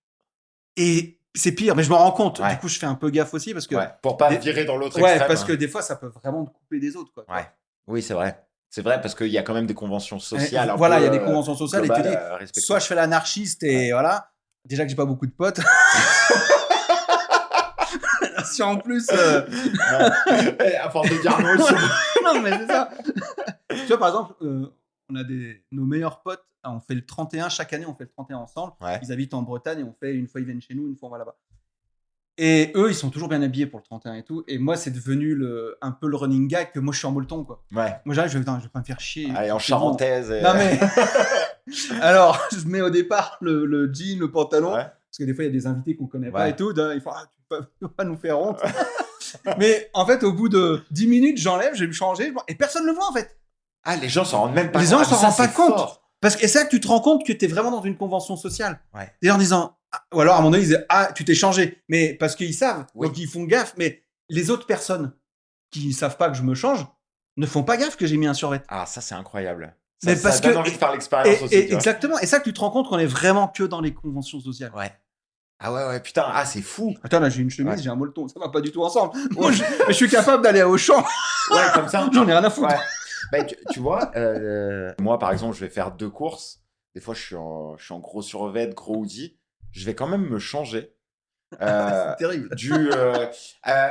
et c'est pire. Mais je m'en rends compte. Ouais. Du coup, je fais un peu gaffe aussi parce que. Ouais. Pour pas Des- virer dans l'autre Ouais, extrême. parce que des fois, ça peut vraiment te couper des autres. Quoi. Ouais. Oui, c'est vrai. C'est vrai parce qu'il y a quand même des conventions sociales. Voilà, il y a peu, des conventions sociales globales, et tu dis, respectées. soit je fais l'anarchiste et voilà. Déjà que j'ai pas beaucoup de potes. Si en plus. Ouais. À force de dire non, ils sont- Non, mais c'est ça. Tu vois, par exemple, on a nos meilleurs potes. On fait le 31. Chaque année, on fait le 31 ensemble. Ouais. Ils habitent en Bretagne et on fait une fois, ils viennent chez nous, une fois, on va là-bas. Et eux, ils sont toujours bien habillés pour le 31 et tout. Et moi, c'est devenu un peu le running gag que moi, je suis en molleton, quoi. Ouais. Moi, j'arrive, je vais pas me faire chier. Allez, en C'est bon. charentaise. Et... Non, mais. Alors, je mets au départ le jean, le pantalon. Ouais. Parce que des fois, il y a des invités qu'on connaît pas Ouais. et tout. Ils font, tu peux pas nous faire honte. Mais en fait, au bout de 10 minutes, j'enlève, je vais me changer. Et personne ne le voit, en fait. Ah, les gens s'en rendent même pas Les compte. gens s'en Ça, rendent pas c'est compte. fort. Parce que c'est là que tu te rends compte que tu es vraiment dans une convention sociale. Ouais. Et en disant, ou alors à mon avis, ils disent, tu t'es changé. Mais parce qu'ils savent, Oui. donc ils font gaffe. Mais les autres personnes qui savent pas que je me change ne font pas gaffe que j'ai mis un survêt. Ah, ça, c'est incroyable. Mais Ça parce donne que- envie de faire l'expérience aussi. tu vois. Exactement. Et ça que tu te rends compte qu'on est vraiment que dans les conventions sociales. Ouais. Ah ouais, putain, ah, c'est fou. Attends, là, j'ai une chemise, Ouais. j'ai un molleton. Ça va pas du tout ensemble. Moi, je suis capable d'aller au champ. Ouais, comme ça. J'en ai rien à foutre. Ouais. Bah, tu vois, moi, par exemple, je vais faire 2 courses. Des fois, je suis en gros survêt, gros hoodie. Je vais quand même me changer. C'est terrible.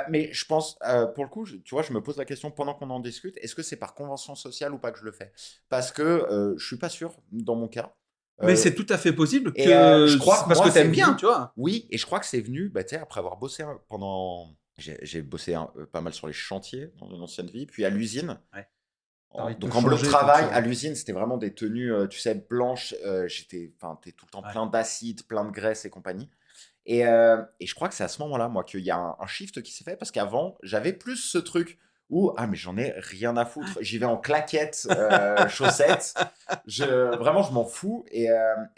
Mais je pense, pour le coup, tu vois, je me pose la question pendant qu'on en discute, est-ce que c'est par convention sociale ou pas que je le fais? Parce que je suis pas sûr dans mon cas. Mais c'est tout à fait possible et, que je crois que parce moi, que t'aimes c'est bien, venu. tu vois. Oui, et je crois que c'est venu, bah, tu sais, après avoir bossé pendant J'ai bossé pas mal sur les chantiers dans une ancienne vie, puis à l'usine. Ouais. T'as envie de Donc te en bloc de changer, travail, tout ça. à l'usine, c'était vraiment des tenues, tu sais, blanches. T'es tout le temps Ouais. plein d'acide, plein de graisse et compagnie. Et je crois que c'est à ce moment-là, moi, qu'il y a un shift qui s'est fait, parce qu'avant, j'avais plus ce truc où, ah, mais j'en ai rien à foutre. J'y vais en claquettes, chaussettes. Vraiment, je m'en fous. Et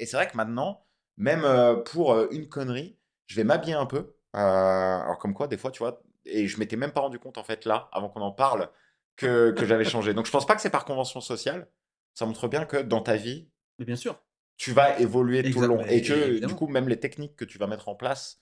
c'est vrai que maintenant, même pour une connerie, je vais m'habiller un peu. Alors comme quoi, des fois, tu vois, et je m'étais même pas rendu compte, en fait, là, avant qu'on en parle, que j'avais changé. Donc je pense pas que c'est par convention sociale. Ça montre bien que dans ta vie, Mais bien sûr. tu vas évoluer tout le long. Mais Et que, du évidemment. coup, même les techniques que tu vas mettre en place,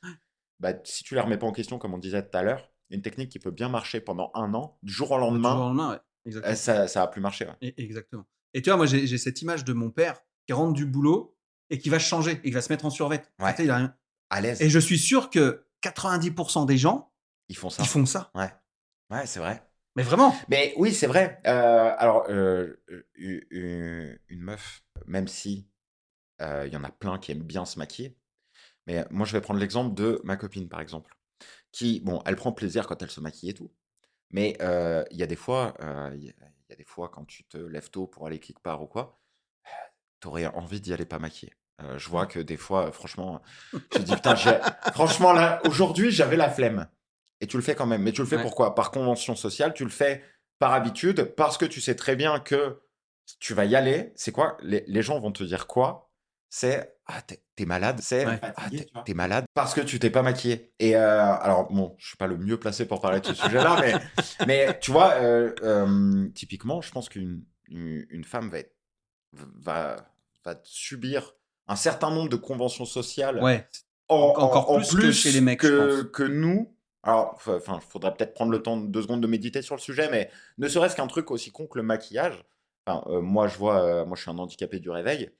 bah, si tu les remets pas en question, comme on disait tout à l'heure, une technique qui peut bien marcher pendant un an, du jour au Du jour au lendemain, lendemain, ouais. Exactement. ça a plus marché. Ouais. Exactement. Et tu vois, moi, j'ai cette image de mon père qui rentre du boulot et qui va changer et qui va se mettre en survêt. Ouais. Tu sais, il a rien. À l'aise, Et je suis sûr que 90% des gens, ils font ça. ils font ça. Ouais, ouais, c'est vrai. Mais vraiment. Mais oui, c'est vrai. Alors, une meuf, même si il y en a plein qui aiment bien se maquiller, mais moi, je vais prendre l'exemple de ma copine, par exemple, qui, bon, elle prend plaisir quand elle se maquille et tout, mais il y a des fois, il y a des fois quand tu te lèves tôt pour aller quelque part ou quoi, t'aurais envie d'y aller pas maquillé. Je vois que des fois, franchement, je te dis, putain, franchement, là, aujourd'hui, j'avais la flemme. Et tu le fais quand même. Mais tu le fais Ouais. pourquoi? Par convention sociale, tu le fais par habitude, parce que tu sais très bien que tu vas y aller. C'est quoi? Les gens vont te dire quoi? C'est, ah, t'es malade. C'est, Ouais. ah, t'es malade parce que tu t'es pas maquillé. Et alors, bon, je suis pas le mieux placé pour parler de ce sujet-là, mais tu vois, typiquement, je pense qu'une femme va subir un certain nombre de conventions sociales Ouais. Encore plus que chez les mecs, je pense. que nous. Alors, enfin, il faudrait peut-être prendre le temps 2 secondes de méditer sur le sujet, mais ne serait-ce qu'un truc aussi con que le maquillage. Enfin, moi, moi, je suis un handicapé du réveil.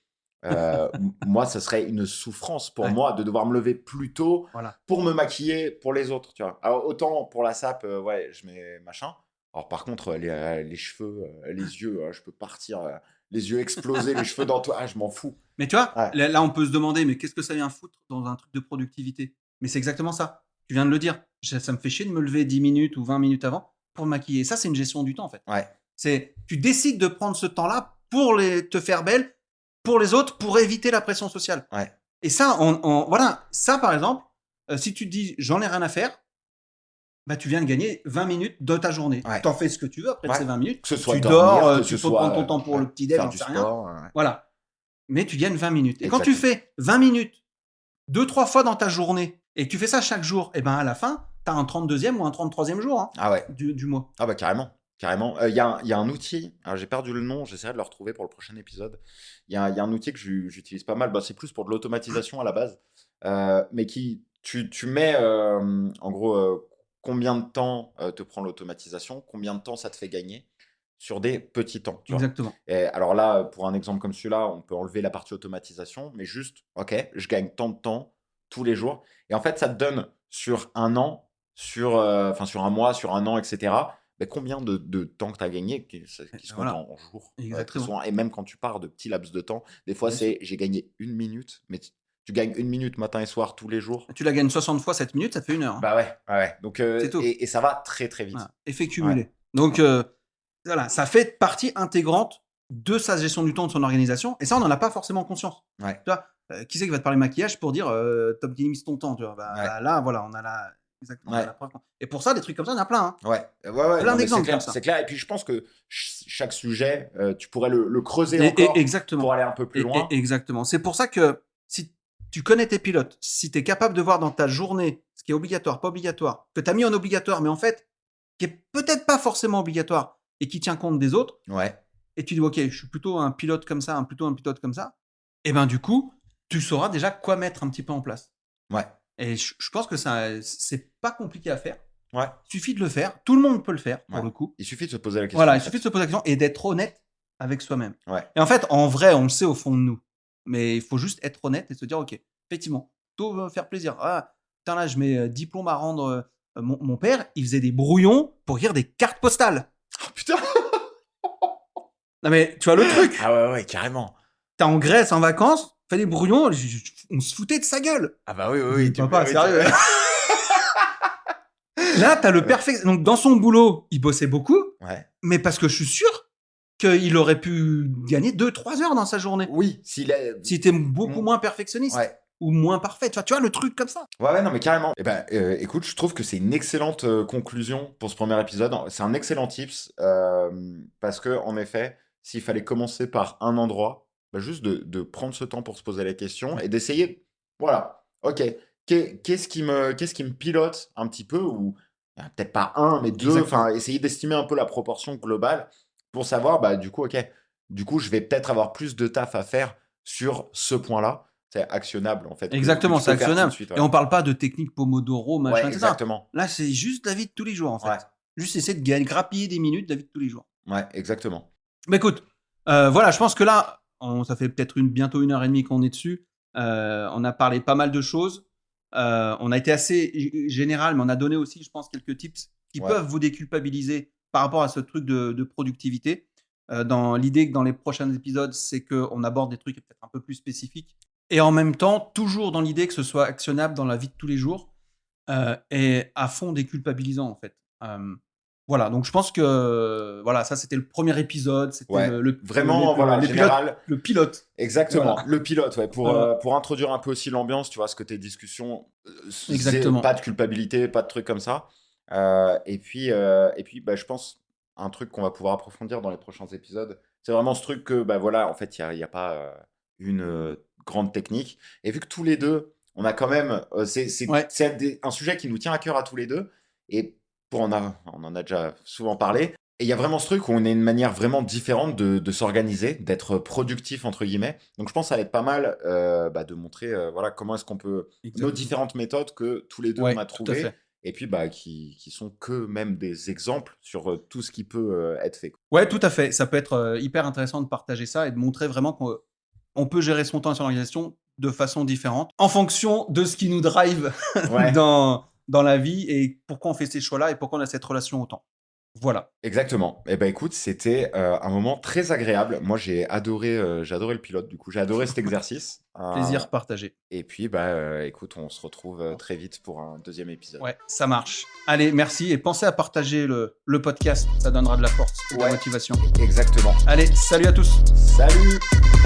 Moi, ça serait une souffrance pour Ouais. moi de devoir me lever plus tôt Voilà. pour me maquiller pour les autres, tu vois. Alors, autant pour la sape, ouais, je mets machin. Alors, par contre, les cheveux, les yeux, je peux partir, les yeux explosés, les cheveux dans toi, je m'en fous. Mais tu vois, Ouais. là, on peut se demander, mais qu'est-ce que ça vient foutre dans un truc de productivité? Mais c'est exactement ça. Tu viens de le dire. Ça me fait chier de me lever 10 minutes ou 20 minutes avant pour me maquiller. Ça, c'est une gestion du temps, en fait. Ouais. Tu décides de prendre ce temps-là pour te faire belle, pour les autres, pour éviter la pression sociale. Ouais. Et ça, voilà, ça par exemple, si tu te dis j'en ai rien à faire, bah tu viens de gagner 20 minutes de ta journée. Ouais. T'en fais ce que tu veux après de Ouais. ces 20 minutes. Que ce soit Tu dormir, dors, que tu ce peux soit, prendre ton temps pour ouais, le petit déj, faire j'en du sais rien. sport. Ouais. Voilà. Mais tu gagnes 20 minutes. Et quand tu Exactement. fais 20 minutes 2-3 fois dans ta journée et que tu fais ça chaque jour, et ben à la fin, tu as un 32e ou un 33e jour hein, Ah ouais. du mois. Ah bah carrément. Carrément. Il y a un outil, alors j'ai perdu le nom, j'essaierai de le retrouver pour le prochain épisode. Il y a un outil que j'utilise pas mal, bah, c'est plus pour de l'automatisation à la base, mais tu mets en gros combien de temps te prend l'automatisation, combien de temps ça te fait gagner sur des petits temps. Tu vois. Exactement. Et alors là, pour un exemple comme celui-là, on peut enlever la partie automatisation, mais juste, ok, je gagne tant de temps tous les jours. Et en fait, ça te donne sur un an, sur un mois, sur un an, etc. Mais combien de temps que tu as gagné qui se compte Voilà. en jours très Exactement. souvent. Et même quand tu pars de petits laps de temps, des fois Bien c'est j'ai gagné 1 minute, mais tu gagnes 1 minute matin et soir tous les jours. Tu la gagnes 60 fois 7 minutes, ça te fait 1 heure. Hein. Bah ouais. Donc, C'est tout. et ça va très très vite. Voilà. Effet cumulé. Donc, voilà, ça fait partie intégrante de sa gestion du temps, de son organisation. Et ça, on n'en a pas forcément conscience. Ouais. Tu vois, qui c'est qui va te parler maquillage pour dire t'optimises ton temps, tu vois. Bah, là, voilà, on a la... Exactement, on a la preuve. Et pour ça, des trucs comme ça, il y en a plein. Hein. Ouais. Plein non, mais d'exemples c'est clair, comme ça. c'est clair. Et puis je pense que chaque sujet, tu pourrais le creuser encore Exactement. pour aller un peu plus loin. Exactement. C'est pour ça que si tu connais tes pilotes, si tu es capable de voir dans ta journée ce qui est obligatoire, pas obligatoire, que tu as mis en obligatoire, mais en fait, qui est peut-être pas forcément obligatoire et qui tient compte des autres, Ouais. et tu dis, ok, je suis plutôt un pilote comme ça, plutôt un pilote comme ça, et ben du coup, tu sauras déjà quoi mettre un petit peu en place. Ouais. Et je pense que ça, c'est pas compliqué à faire. Ouais. Il suffit de le faire. Tout le monde peut le faire, pour Ouais. le coup. Il suffit de se poser la question. Voilà, en il fait. suffit de se poser la question et d'être honnête avec soi-même. Ouais. Et en fait, en vrai, on le sait au fond de nous. Mais il faut juste être honnête et se dire, ok, effectivement, tout veut faire plaisir. Ah, putain, là, je mets 10 plombes à rendre. Mon père, il faisait des brouillons pour écrire des cartes postales. Oh putain. Non, mais tu vois le truc. Ah ouais, carrément. T'es en Grèce en vacances, fais des brouillons, on se foutait de sa gueule. Ah bah oui. Papa, sérieux. Là, t'as le perfect. Donc, dans son boulot, il bossait beaucoup, Ouais. mais parce que je suis sûr qu'il aurait pu gagner 2-3 heures dans sa journée. Oui, s'il est. S'il était beaucoup moins perfectionniste Ouais. ou moins parfait. Tu vois, le truc comme ça. Ouais, non, mais carrément. Eh ben, écoute, je trouve que c'est une excellente conclusion pour ce premier épisode. C'est un excellent tips parce que, en effet, s'il fallait commencer par un endroit, bah, juste de prendre ce temps pour se poser la question et d'essayer. Voilà. Ok. Qu'est-ce qui me pilote un petit peu ou peut-être pas un, mais deux. Exactement. Enfin, essayer d'estimer un peu la proportion globale pour savoir, bah, du coup, ok. Du coup, je vais peut-être avoir plus de taf à faire sur ce point-là. C'est actionnable en fait. Exactement, que tu c'est peux faire tout de actionnable. suite, Et ouais. on parle pas de technique Pomodoro, machin, Ouais, etc. exactement. Là, c'est juste la vie de tous les jours, en fait. Ouais. Juste essayer de gagner, grappiller des minutes de la vie de tous les jours. Ouais, exactement. Mais écoute, voilà, je pense que là, ça fait peut-être bientôt 1h30 qu'on est dessus. On a parlé pas mal de choses. On a été assez général, mais on a donné aussi, je pense, quelques tips qui Ouais. peuvent vous déculpabiliser par rapport à ce truc de productivité. Dans l'idée que dans les prochains épisodes, c'est qu'on aborde des trucs peut-être un peu plus spécifiques. Et en même temps, toujours dans l'idée que ce soit actionnable dans la vie de tous les jours et à fond déculpabilisant, en fait. Voilà, donc je pense que voilà, ça c'était le premier épisode, c'était Ouais. Vraiment, voilà, général. le pilote. Exactement, Voilà. le pilote, ouais, Voilà. pour introduire un peu aussi l'ambiance, tu vois, ce côté discussion, Exactement. pas de culpabilité, pas de trucs comme ça. Et puis, bah, je pense, un truc qu'on va pouvoir approfondir dans les prochains épisodes, c'est vraiment ce truc que, bah voilà, en fait, il y a pas une grande technique. Et vu que tous les deux, on a quand même, Ouais. c'est un sujet qui nous tient à cœur à tous les deux, et on en a déjà souvent parlé. Et il y a vraiment ce truc où on a une manière vraiment différente de s'organiser, d'être productif, entre guillemets. Donc je pense que ça va être pas mal bah, de montrer voilà, comment est-ce qu'on peut... Exactement. Nos différentes méthodes que tous les deux Ouais, on a tout à trouvées. fait. Et puis bah, qui sont que même des exemples sur tout ce qui peut être fait. Ouais, tout à fait. Ça peut être hyper intéressant de partager ça et de montrer vraiment qu'on peut gérer son temps et son organisation de façon différente en fonction de ce qui nous drive Ouais, dans la vie et pourquoi on fait ces choix-là et pourquoi on a cette relation au temps. Voilà. exactement. Et ben écoute, c'était un moment très agréable. Moi j'ai adoré le pilote, du coup j'ai adoré cet exercice. Plaisir partagé. Et puis bah écoute, on se retrouve très vite pour un deuxième épisode. Ouais, ça marche. Allez, merci et pensez à partager le podcast. Ça donnera de la force et de la Ouais. motivation. Exactement. Allez, salut à tous. Salut!